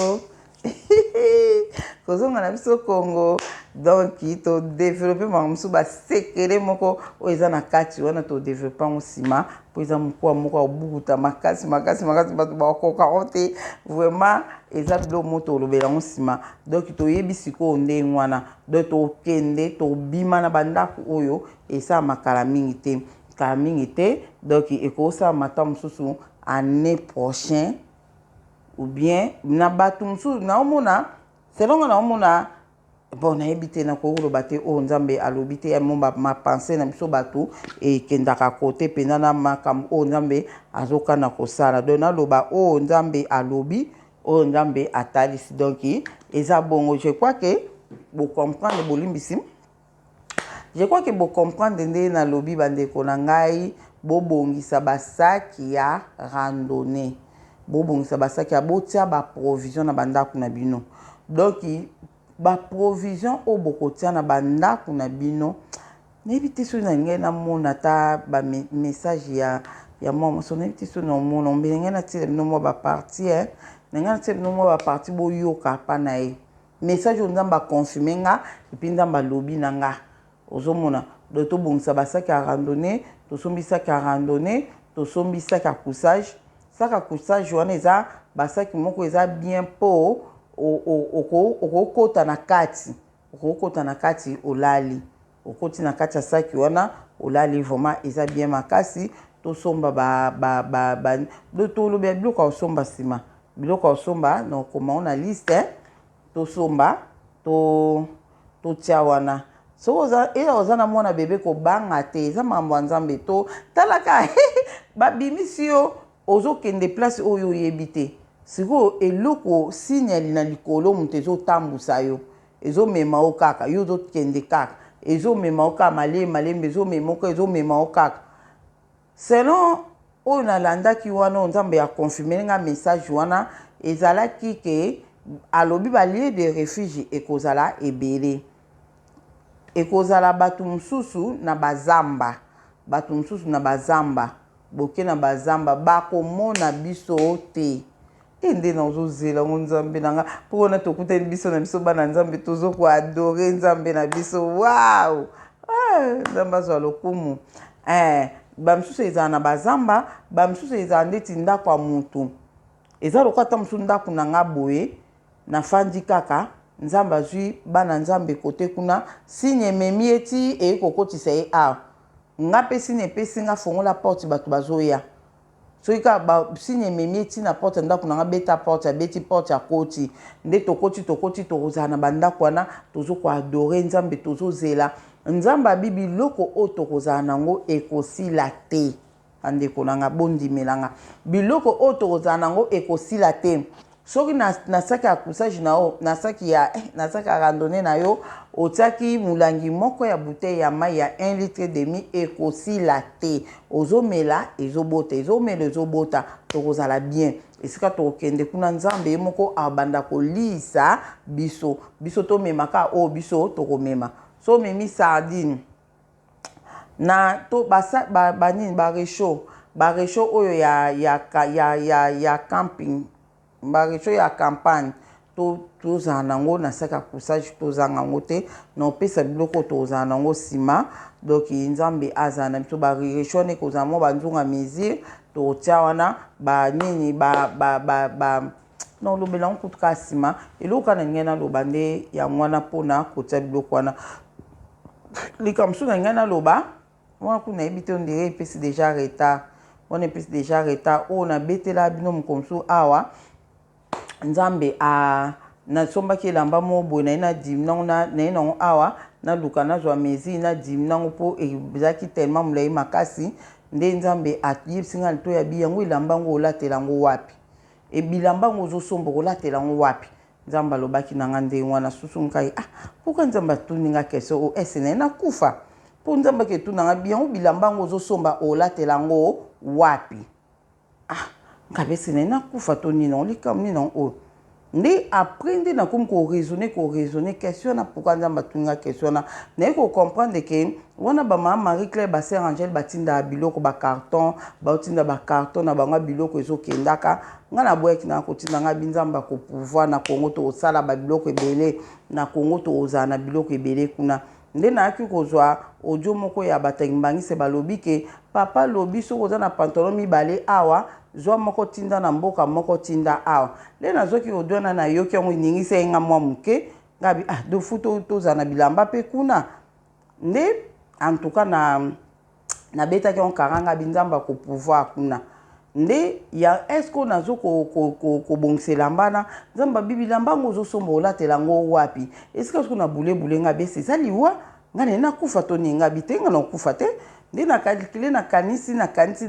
kozonga na biso Congo donc to développer mamsu ba sekere moko o eza na kati wana to développer nsima po eza moko obukuta makasi bato ba koka ote vraiment eza bilo moto lobela nsima donc to yebisi ko nde ngwana donc to kende to bima na bandako oyo esa makala mingi te donc ekosa matam susu année prochain ou bien na batumsu na omona selon na omona bon na ebité na ko lobate o nzambe alobite ya ma pensée na biso batu e kendaka côté pena na makam o nzambe azoka na kosala donc na loba o nzambe alobi o nzambe atalisi donc eza bongo je crois que vous comprendre bolimbisi je crois que vous comprendre nde na lobi bandeko na ngai bobongisa basaki ya randonnée bobongisa basaki ya botia ba provision na bandako na bino donc ba provision o bokotia na bandako na bino nebite so na ngai na mona ta ba message ya mama so nebite so na mona mbenge na tile no mo ba partie nga tile no mo ba partie boyoka pa na e message o nzamba confirmer nga epi nzamba lobi na nga ozomona do to bongisa basaki ya randonnée to sombisa ka randonnée to sombisa ka couchage saka couchage wana eza basaki moko eza bien po okokota na kati olali okoti na kati ya saki wana olali vraiment eza bien makasi tosomba tolobela biloko ya osomba nsima biloko ya osomba na okoma na liste tosomba totia wana soko oza na mwana bebe kobanga te eza mambo ya nzambe to talaka babimisi yo ozokende place oyo oyebi te sikoyo eloko signali na likolo moto ezotambusa yo ezomema yo kaka yo ozokende kaka ezomema yo kaka malembe ezomema yo kaka selon oyo nalandaki wana oyo nzambe ya confirmer nga message wana ezalaki ke alobi balie de refuge ekozala ebele ekozala bato mosusu na bazamba boke na bazamba bakomona biso te nde nazozela ngo nzambe nanga mpona tokutani biso na biso bana nzambe tozokoadore nzambe na biso wow nzambe azwa lokumu bamisusu ezala na bazamba bamisusu ezala ndeti ndako ya motu eza lokola ata mosusu ndako na nga boye nafandi kaka nzambe azwi bana nzambe kote kuna signe ememi eti eyekokotisa ye awa nga mpe signe epesi nga fongola porte bato bazoya soki kaka signe ememi eti na porte ndako na nga beta porte abeti porte ya koti nde tokoti tokozala na bandako wana tozokoadore nzambe tozozela nzambe abi biloko oyo tokozala nango ekosila te bandeko na nga bondimelanga biloko oyo tokozala nango ekosila te soki na saki ya couchage na yo na saki ya randonnée na yo otiaki mulangi moko ya bouteille ya mai ya 1 litre demi ekosila te ozomela ezobota tokozala bien esika tokende kuna nzambe ye moko abanda kolisa biso tomemaka oyo biso tokomema so omemi sardine na to banini barecho oyo ya camping barecho ya campagne tozala nango na saka couchage tozanga yango te na opesa biloko tozala nango nsima donc nzambe azana biso ba région ekozala mo banzunga mesure totia wana ba nini ba non lobela nkutuka nsima eloko na ndenge naloba nde yango wana mpona kotia biloko wana likambo mosusu na ndenge naloba wana kuna nayebi te ondire epesi déjà retard wana epesi déjà retard oyo nabetela bino mokolo mosusu awa nzambe nasombaki elamba mo boye naye na dimi nango naye nango awa naluka nazwa mesure na dimi nango mpo ezalaki tellement molai makasi nde nzambe ayebisi nga lito ya yango elamba yango olatela yango wapi ebilamba yango ozosomba olatela yango wapi nzambe alobaki na nga ndenge wana susu ngai pourquoi nzambe atuni nga question o ese naye nakufa mpo nzambe aketuna nga yango bilamba yango ozosomba olatela yango wapi ngabesi naye nakufa to nini olikamu nini oyo nde après nde nakomi koraisonner question na pourquoi nzambe atuni nga question na naye kocomprendre ke wana bamama Marie Claire basere Angèle batinda biloko bacarton baotinda bacarton na bango biloko ezokendaka nga na boyaki na kotinda nga binzamba ko pouvoir na Congo to osala ba biloko ebele na Congo to ozala na biloko ebele kuna nde nayaki kozwa audio moko ya batangi mbangise balobi ke papa lobi soki oza na pantalon mibale awa zwa moko tinda na mboka moko tinda awa le nazoki audio wana nayoki yango ningisa yenga mwa moke ngabi dofu tozala na bilamba mpe kuna nde en tout cas nabetaki yango karanga binzamba ko pouvoir kuna nde ya esko nazo kobongisela mbana nzamba bibilamba yango ozosomba olatela yango wapi esika soki na bule nga bese eza liwa nga naye nakufa to ninga bite nga nakufa te nde nakalikile nakanisi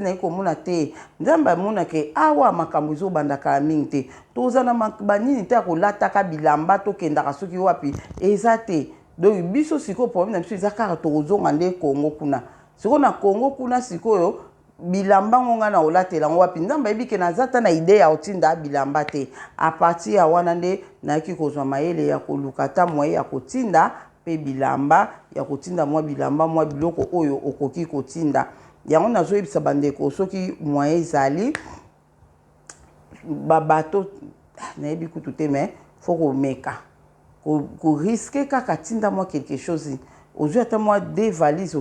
naye komona te nzambe amonake awa makambo ezobandaka ya mingi te toza na banini te ya kolataka bilamba tokendaka soki wapi eza te donc biso sikoyo problème na biso eza kaka tokozonga nde Congo kuna sikoyo na Congo kuna sikoyo bilamba ngo nga na olatela yango wapi nzambe ayebi ke naza ta na ide ya otinda bilamba te a partir ya wana nde nayaki kozwa mayele ya koluka ta moye ya kotinda mpe bilamba ya kotinda mwa bilamba mwa biloko oyo okoki kotinda yango nazoyebisa bandeko soki moye ezali babato nayebi kutu te mais faut komeka risquer kaka tinda mwa quelque chose ozwi ata mwa deux valises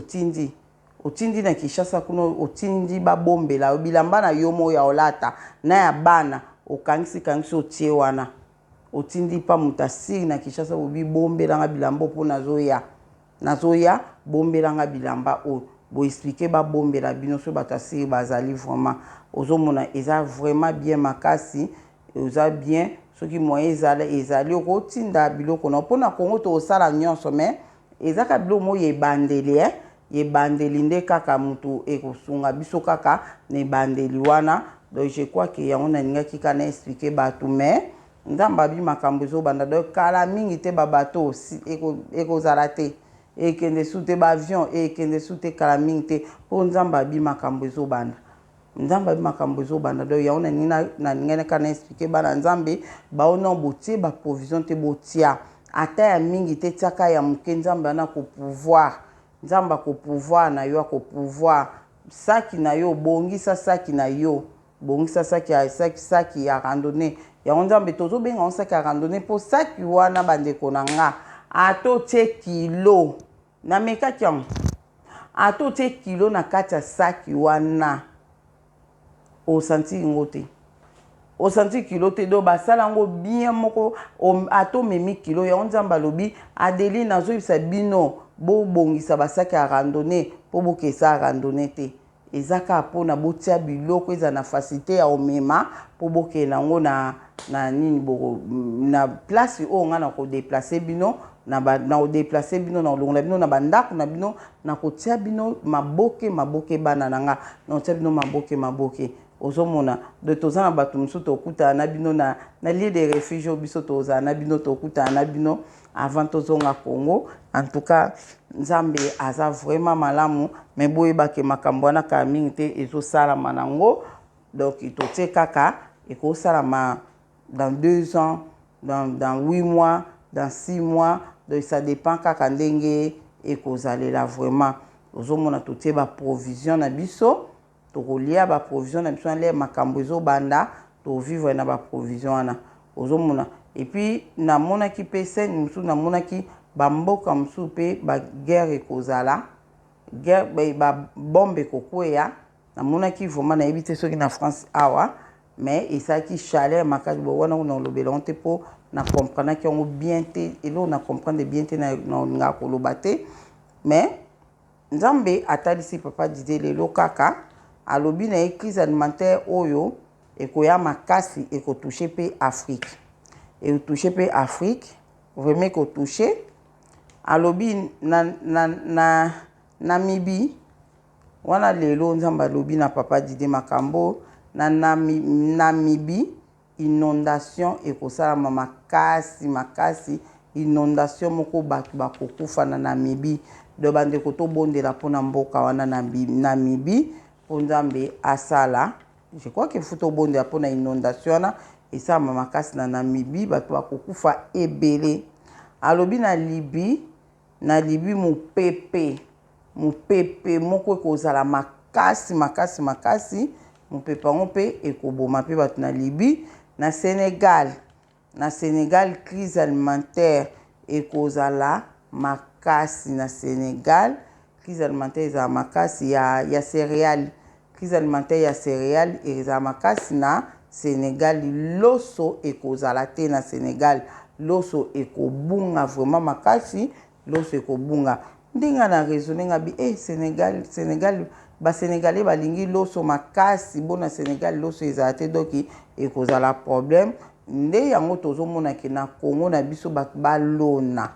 otindi na Kinshasa kuna otindi babombela bilamba na yo mo ya olata na ya bana okangisi otie wana otindi pa mutasiri na Kinshasa obi bombelanga bilamba mpo nazoya bombelanga bilamba o bo expliquer ba bombela bino so batasiri bazali vraiment ozomona eza vraiment bien makasi eza bien soki moyen ezali okotinda biloko na mpona Congo to osala nyonso mais ezaka biloko mo yebandeli nde kaka mutu ekosunga biso kaka na ebandeli wana donc je crois que yango nalingaki kana expliquer bato mais nzambe abi makambo ezobanda donc kala mingi te babato ekozala te ekende su te baavion ekende su te kala mingi te mpo nzambe abi makambo ezobanda nzambe abi makambo ezobanda donc yango nalingaki kana expliquer bana nzambe baona botie baprovision te botia ata ya mingi te tiaka ya moke nzambe ana kopouvoir nzambe akopouvoir na yo akopouvoir saki na yo bongisa saki na yo bongisa saki ya randonnée yango nzambe tozobenga ngo saki ya randonnée mpo saki wana bandeko na nga ato tie kilo na mekaki yango ato tie kilo na kati ya saki wana osanti ngo te osanti kilo te do basala yango bien moko ato memi kilo yango nzambe alobi Adeli nazoyebisa bino bobongisa basaki ya randonnée mpo bokesa randonnée te ezaka mpona botia biloko eza na facilité ya omema mpo bokenda yango na nini na place oyo nga na kodeplace bino na kodeplace bino na kolongola bino na bandako na bino na kotia bino maboke bana na nga na kotia bino maboke ozomona de toza na bato mosusu tokutana na bino na lieu de refuge biso tozala na bino tokutana na bino avant tozonga Congo en tout cas nzambe aza vraiment malamu mais boyebake makambo wana kaka mingi te ezosalama nango donc totie kaka ekosalama dans 2 ans dans 8 mois dans 6 mois donc ça dépend kaka ndenge ekozalela vraiment ozomona totie baprovision na biso tokolia baprovision na biso nale makambo ezobanda tovivre na baprovision wana ozomona et puis namonaki mpe sene mosusu namonaki bamboka mosusu mpe baguerre ekozala guerre ba bombe kokwea na mona ki vraiment na éviter ceux qui na France awa mais et ça qui chaleur makasi bo wana na lobela on te po na comprendre que on bien te et là on a comprendre bien te na nga ko lobate mais nzambe atalisi papa dide lelo kaka alobi na crise alimentaire oyo ekoya makasi ekotouche pe Afrique et toucher pe Afrique vraiment ko toucher alobi na Namibie wana lelo nzamba alobi na papa dide makambo na Namibie inondation ekosalama makasi inondation moko bato bakokufa na Namibie do bande ko to bondela pona mboka wana Namibie po nzambe asala je crois que futo bondela pona inondation wana esalama makasi na Namibie bato bakokufa ebele alobi na Libye mupepe moko ekozala makasi mupepe ngo pe ekoboma pe bato na Libye na Sénégal crise alimentaire ekozala makasi na Sénégal crise alimentaire ezala makasi ya céréales crise alimentaire ya céréales ezala makasi na Sénégal loso ekozala te na Sénégal loso ekobunga vraiment makasi loso ekobunga ndinga na raisonner ngabi Sénégal ba Sénégalais balingi loso makasi bona Sénégal loso ezala te doki ekozala problème nde yango tozomona ke na Congo na biso bato balona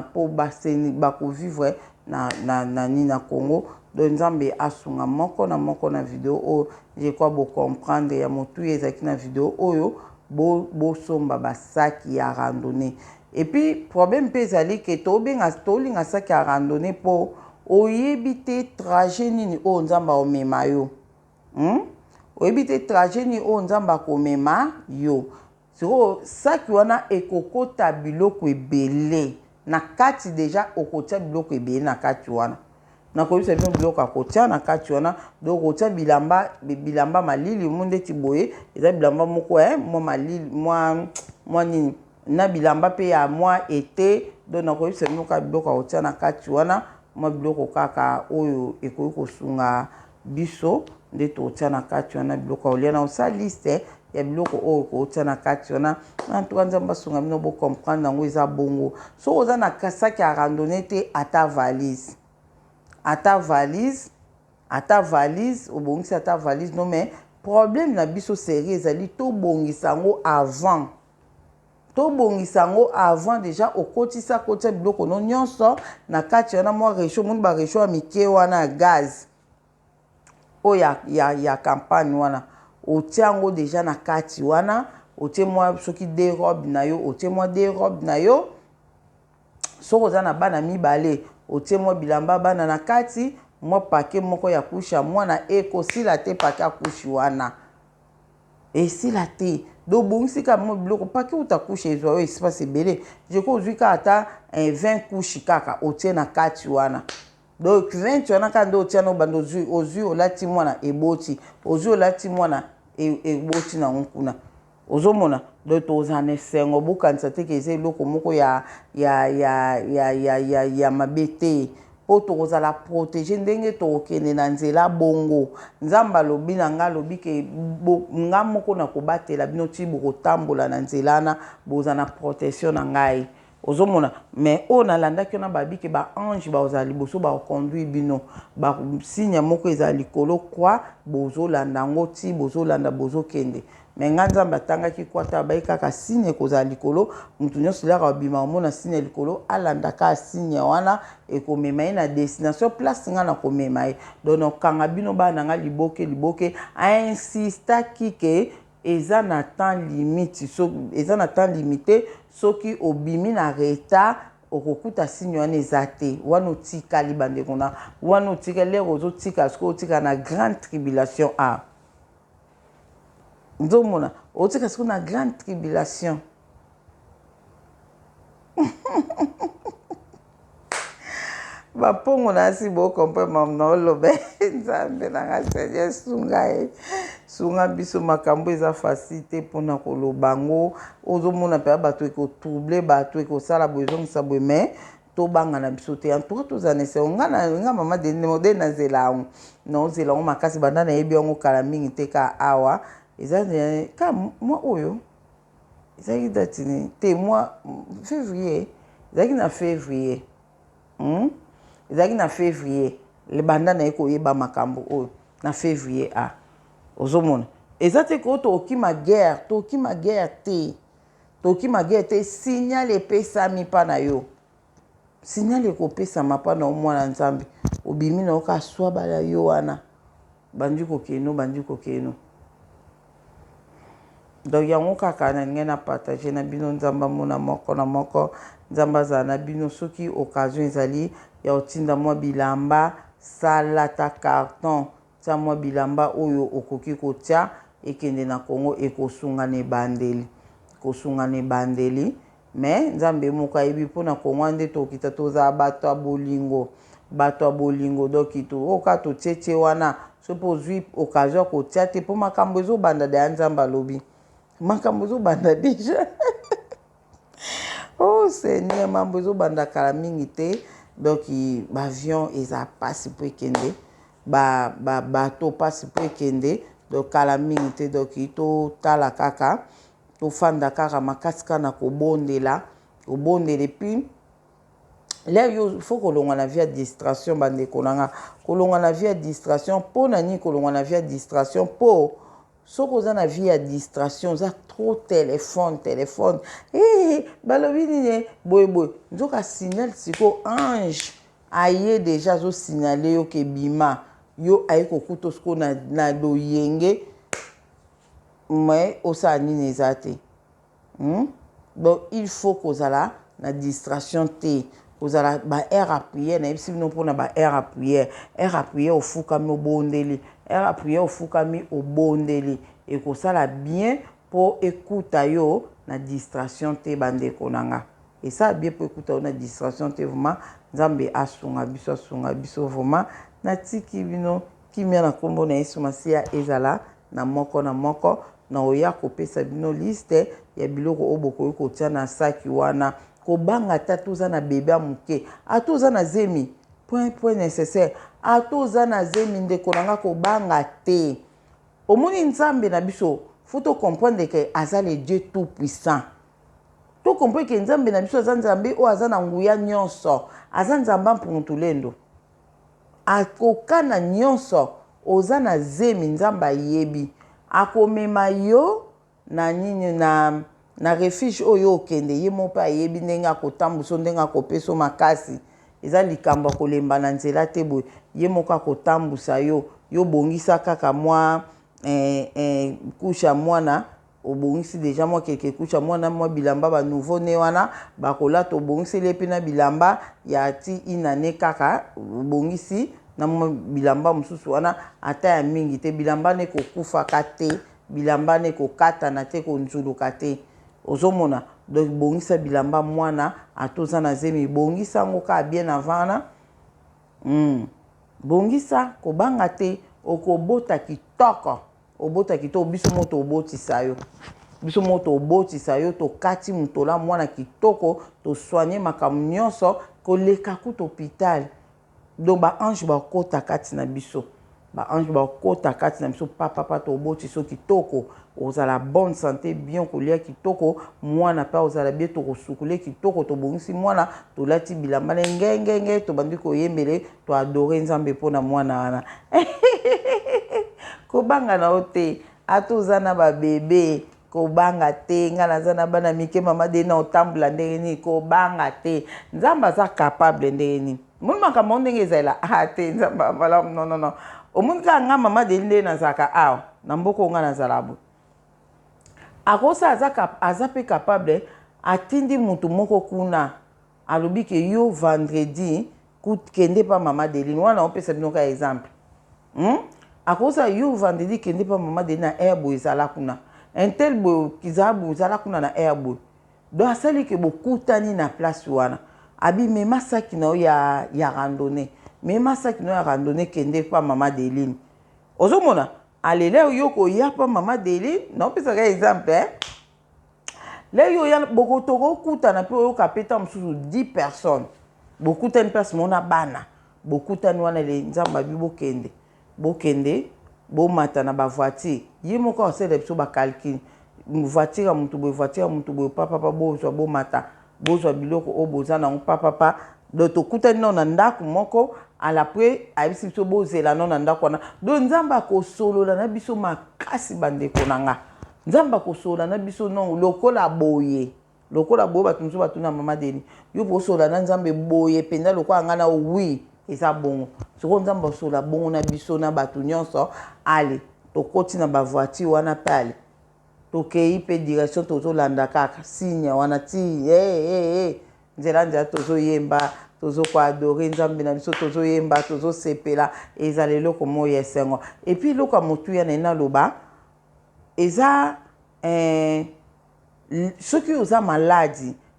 po bako vivre na Congo donc nzambe asunga moko na vidéo o je crois bo comprendre ya motu ezaki na vidéo oyo bo somba basaki ya randonnée et puis problème pe ezali ke tolinga saki ya randonnée po oyebi te trajet nini o nzamba omema yo oyebi te trajet nini o nzamba komema yo siko saki wana ekokota biloko ebele na kati deja okotia biloko ebele na kati wana na koyebisa bino biloko akotia na kati wana donc okotia bilamba malili munde ti boye eza bilamba moko mwa malili mwa nini na bilamba pe ya mwa été donc na koyebisa bino ka biloko akotia na kati wana mwa biloko kaka oyo ekoki kosunga biso nde totia na kati wana biloko olia na osa liste ya biloko oyo kotia na kati wana en tout cas nzambe asunga bino bo comprendre yango eza bongo so oza na kasaki ya randonnée te ata valise obongisi ata valise non mais problème na biso sérieux ezali tobongisa yango avant déjà okotisa kotia biloko no nyonso na kati wana mwa réchaud moni ba réchaud ya mike wana ya gaz oyo ya campagne wana otia yango déjà na kati wana otie mwa soki de robe na yo otie mwa de robe na yo soko oza na bana mibale otie mwa bilamba bana na kati mwa pake moko ya kusha mwana ekosila te pake ya kushi wana esila te donc bongisi kaka mwa biloko pake utakusha ezwa oyo espace ebele jeko ozwi kaka ata 20 kushi kaka otie na kati wana donc 20 wana kaka nde otia no bando ozwi olati mwana eboti ozwi olati mwana eboti na nkuna ozomona donc toza na esengo bokanisa te ke eza eloko moko ya mabe te po tokozala protege ndenge tokokende na nzela bongo nzambe alobi na nga alobi ke nga moko na kobatela bino ti bokotambola na nzela na boza na protection na ngai ozomona mais oyo nalandaki wana babike baange bazala liboso bakonduire bino basigne moko ezala likolo kwa bozolanda yango ti bozolanda bozokende mais nga nzambe atangaki kwata bayi kaka signe ekozala likolo mutu nyonso liaka babima omona signe likolo alandaka signe wana ekomema ye na destination place nga na komema ye donc okanga bino bana nga liboke ainsistaki ke eza na temps limite eza na temps limité soki obimi na retard okokuta signe wana eza te wana otikali bandeko na wana otikali lero ozotika soki otika na grande tribulation nzomona otika soki na grande tribulation bapongo nasi bokompe mamna olobe nzambe nanga seigneur sunga biso makambo eza facile mpona koloba ngo ozomona mpe bato ekotrouble bato ekosala boye ezongisa boye mais to banga na biso te en tout cas tozana se nga mama de modèle na zela on non zela on makasi banda na yebi yango kala mingi te ka awa eza ka moi oyo ezaki date ni te moi février ezaki na février ezaki na février le banda na eko yeba makambo oyo na février ozomona eza te ko toki ma guerre te toki ma guerre te signal epesami pa na yo signal ekopesama pa na omwana nzambe obimi na oka swabala yo wana bandi kokeno donc yango kaka na ngai na partage na bino nzamba mona moko na moko nzamba azala na bino soki occasion ezali ya otinda mwa bilamba salata carton tia mwa bilamba oyo okoki kotia ekende na Congo ekosunga na ebandeli mais nzambe moko ayebi mpona Congo nde tokita toza bato ya bolingo doki oka totie wana so mpo ozwi occasion kotia te mpo makambo ezobanda de ya nzambe alobi makambo ezobanda deja oh seigneur mambo ezobanda kala mingi te donc bavion eza pasi mpo ekende bato pasi mpo ekende donc kala mingi te donc totala kaka tofanda kaka makasi kaka na kobondela puis là il faut kolonga na via distraction bandeko nanga kolonga na via distraction mpo na nini kolonga na via distraction mpo soko oza na vie ya distraction oza trop téléphone balobi nini boye nzoka signal siko ange aye deja azosignale yo kebima yo aye kokuta siko na loyenge mais osala nini eza te donc il faut kozala na distraction te kozala ba air à prière na yebisi bino mpona ba air à prière ofukami obondeli ekosala bien mpo ekuta yo na distraction te bandeko nanga esala bien mpo ekuta yo na distraction te vraiment nzambe asunga biso vraiment natiki bino kimia na nkombo na Yesu Masiya ezala na moko na oya kopesa bino liste ya biloko oyo bokoki kotia na saki wana kobanga ata toza na bebe ya moke ata oza na zemi point nécessaire ata oza na zemi ndeko nanga kobanga te omoni nzambe na biso faut to comprendre que aza le Dieu tout puissant to comprendre que nzambe na biso aza nzambe oyo aza na nguya nyonso aza nzamba mpuntulendo akokana nyonso oza na zemi nzambe ayebi akomema yo na nini na refuge oyo okende ye mo pa yebi ndenge akotambuso ndenge akopesa makasi eza likambo kolemba na nzela te boye ye moko akotambusa yo bongisa kaka mwa kusha mwana obongisi deja mwa keke kusha mwana mwa bilamba ba nouveau né wana bakolata obongisi lepe na bilamba ya ti inane kaka obongisi na mwa bilamba mosusu wana ata ya mingi te bilamba ne kokufaka te bilamba ne kokatana te konzuluka te ozomona donc bongisa bilamba mwana atoza na zemi bongisa ngo ka bien avant bongisa kobanga te okobota kitoko biso moto obotisa yo tokati mutola mwana kitoko to soigner makambo nyonso koleka kuta hôpital donc ba ange bakota kati na biso papa to oboti so kitoko ozala bonne santé bien kolia kitoko mwana pa ozala bien to kosukule kitoko to bongisi mwana to lati bilamba ngenge to bandi koyembele to adorer nzambe pona mwana wana kobanga na ote atoza na ba bébé kobanga te nga naza na bana mike mama de na otambula ndenge nini kobanga te nzambe aza capable ndenge nini moni makambo ndenge ezala te nzambe voilà non omoni ka nga mama de nde nazalaka awa na mboko nga nazala bo akosa aza pe capable atindi mutu moko kuna alobi ke yo vendredi kende pa mama Deline wana opesa bino ka exemple akosa yo vendredi kende pa mama Deline na airbo ezala kuna intel bo kizabu ezala kuna na airbo do asali ke bokutani na place wana abi mema saki na ya randonnée mema saki na ya randonnée kende pa mama Deline ozomona alele yo ko ya pa mama Deline na opesa ka exemple le yo ya bokotoko kutana pe yo kapeta msusu 10 personnes beaucoup de place mona bana beaucoup de wana le nzamba bi bokende bo mata na ba voiture yi moko osele biso ba calcul voiture ya mutu boye papa bo mata bozwa biloko o boza na papa do to kutani na ndako moko ala pre ayebisi biso bozela na ndako wana do nzamba kosolola na biso makasi bandeko na nga nzamba kosolola na biso non lokola boye bato mosusu batuna mama deni yo bosola na nzambe boye penda lokola nga na oui eza bongo soko nzamba osola bongo na biso na bato nyonso ale tokoti na bavoiture wana pale tokei pe direction tozolanda kaka signe wana ti nzela tozoyemba tozokoadore nzambe na biso tozoyemba tozosepela eza leloko moyo esengo epuis eloko ya motuya na enaloba eza soki oza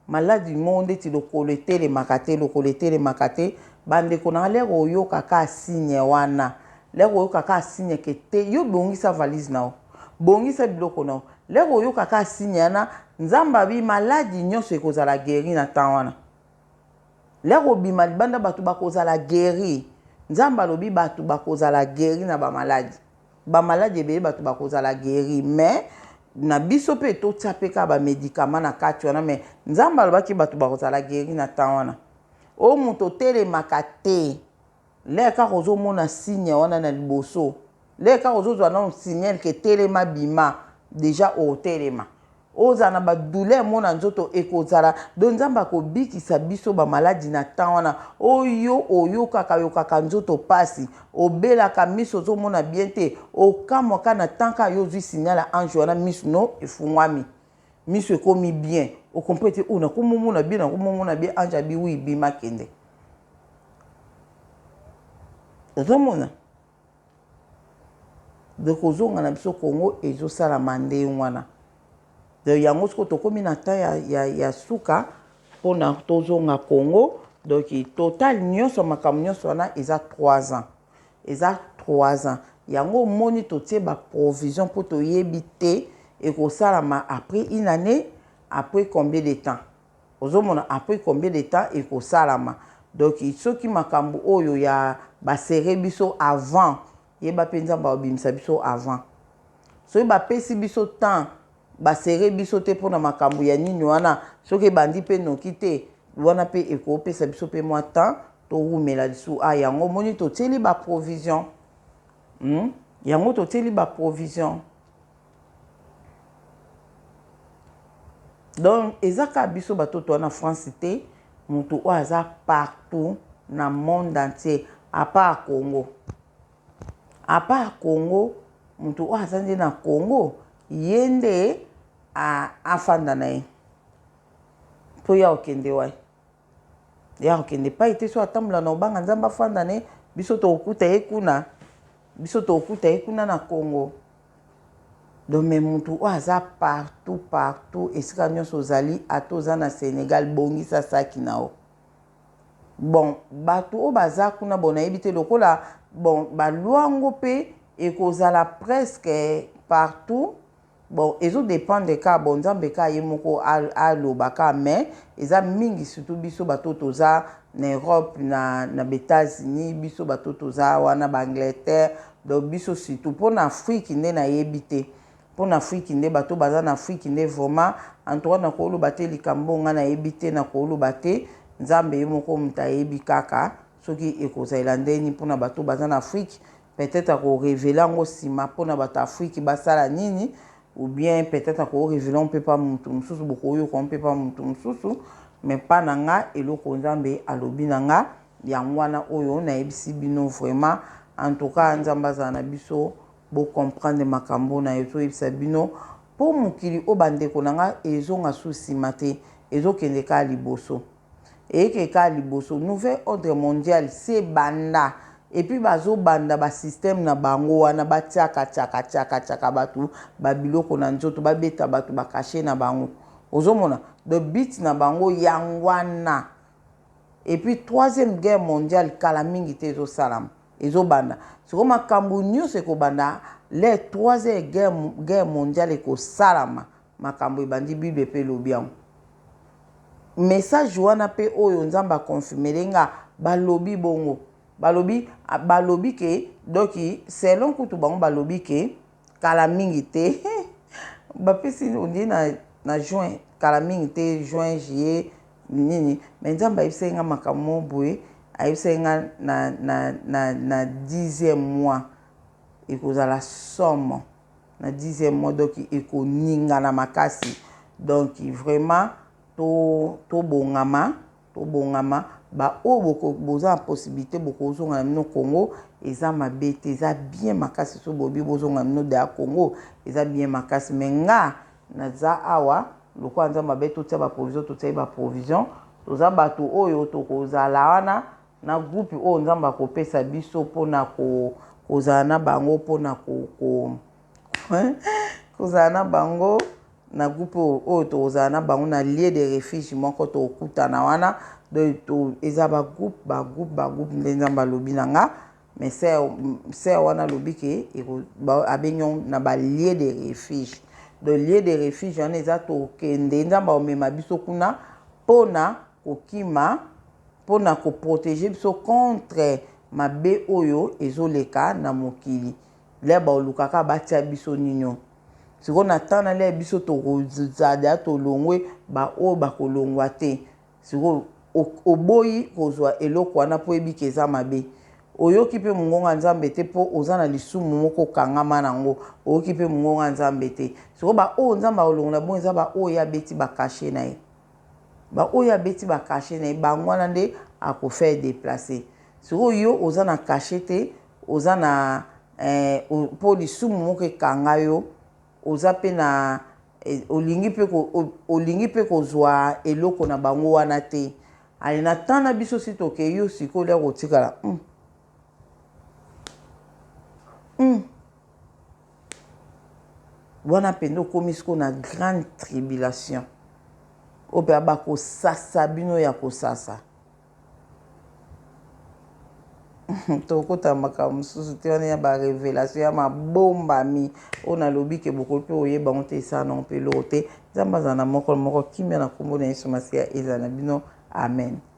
maladi mo ndeti lokolo etelemaka te bandeko na lero oyokaka signe wana lero oyokaka signe ke te yo bongisa valise nao bongisa biloko nao lero oyokaka signe wana nzamba bi maladi nyonso ekozala guéri na temps wana lero obima libanda bato bakozala guéri nzamba alobi bato bakozala guéri na bamaladi ebele bato bakozala guéri mais na biso pe totia pe ka ba médicament na kati wana mais nzamba alobaki bato bakozala guéri na temps wana o moto telemaka te leka kozomona signe wana na liboso leka kozozwa na signal ke telema bima déjà o telema oza na ba douleur mona nzoto ekozala do nzamba kobikisa biso ba maladie na temps wana oyo oyokaka nzoto pasi obelaka miso ozomona bien te okamwaka na tanka yo zwi signal ya ange wana miso no efungwami miso ekomi bien okomprete una komomona bien ange abi wi bima kende ozomona de kozonga na biso Congo ezosala mande wana de yango siko tokomi na temps ya suka pona tozonga Congo donc total nyonso makambo nyonso wana eza 3 ans yango moni totie ba provision pour toyebi te ekosalama après une année après combien de temps ozomona après combien de temps ekosalama donc soki makambo oyo ya basere biso avant yeba penza ba obimisa biso avant soki bapesi biso temps basere biso te pona makambo ya nini wana soki bandi pe noki te wana pe ekopesa biso pe mwa temps torumela lisu yango moni totieli ba provision yango totieli ba provision donc ezaka biso batoto wana France te mutu o aza partout na monde entier à part Congo mutu o aza nde na Congo yende afanda na ye po ya okende wai ya okende pa ite so atambola na obanga nzamba afanda ne biso tokuta ye kuna na Congo donc me mutu o aza partout esika nyonso ozali ata oza na Sénégal bongisa saki na o bon bato o baza kuna bon nayebi te lokola bon balwango pe ekozala presque partout bon ezo dépendre ka bon nzambe ka ye moko alobaka mais eza mingi surtout biso bato toza na Europe na États-Unis biso bato toza wana ba Angleterre donc biso surtout pona Afrique nde nayebi te pona Afrique nde bato baza na Afrique nde vraiment en tout cas na koloba te likambo nga nayebi te na koloba te nzambe ye moko mutu ayebi kaka soki ekozala ndeni pona bato baza na Afrique peut-être akorevele yango nsima pona bato Afrique basala nini ou bien peut-être akorevele on peut pas mutu mosusu bokoyoka on peut pas mutu mosusu mais pa na nga eloko nzambe alobi na nga yango wana oyo nayebisi bino vraiment en tout cas nzambe azala na biso bo comprendre makambo na yo toyebisa bino po mokili o bandeko na nga ezonga su nsima te ezokende ka liboso ekeka liboso nouvel ordre mondial se banda et puis bazobanda ba système na bango wana batiaka bato babiloko na nzoto babeta bato bakache na bango ozomona the beat na bango yangwana et puis troisième guerre mondiale kala mingi te ezosalama ezobanda siko makambo nyonso ekobanda le troisième guerre mondiale ekosalama makambo ebandi bible pe lobi yango message wana pe oyo nzamba confirmer nga balobi bongo balobi ke doki selon kutu bango balobi ke kala mingi te bapesi ondi na juin kala mingi te juin juillet nini mais nzamba ayebisa nga makambo boye ayebisa nga na 10e mois ekozala somme na 10e mois donc ekoningana makasi donc vraiment to bongama ba o boza na possibilité bokozonga na mino Congo eza mabe te eza bien makasi so bobi bozonga na mino de ya Congo eza bien makasi mais nga naza awa lokwa nza mabe totia ba provision toza bato oyo tokozala wana na groupe oyo nzamba kopesa biso mpona kozala na bango mpona kozala na bango na groupe oyo tokozala na bango na lieu de refuge moko tokutana wana donc eza bagroupe nde nzamba alobi na nga mais ser wana alobi ke abenyo na balie de refuge donc lieu de refuge wana eza tokende nzamba omema biso kuna mpona kokima mpona koprotege biso contre mabe oyo ezoleka na mokili le baolukaka batia biso nino siko na tana le biso tokozada tolongwe oyo bakolongwa te siko oboyi kozwa eloko wana po ebiki eza mabe oyoki mpe mongonga nzambe te po oza na lisumu moko kangama nango oyoki mpe mongonga nzambe te siko oyo nzambe olongola bongo eza oyo abeti bakashe na ye oyo abeti bakashe na ye bango wana nde akofaire déplacer siko yo oza na kashe te oza na po lisumu moko ekanga yo oza mpe na olingi mpe kozwa eloko na bango wana te ali na tana biso si toke yo siko lia kotikala wana pende okomi siko na grande tribulation ope bakosasa bino ya kosasa tokota makambo mosusu te wana ya barévélation ya mabombami oyo nalobi ke bokoki mpe oyeba ngo te esala mpe eloko te nzambe azala na moko kimia na kombo na Yesu Masiya ezala na bino amen.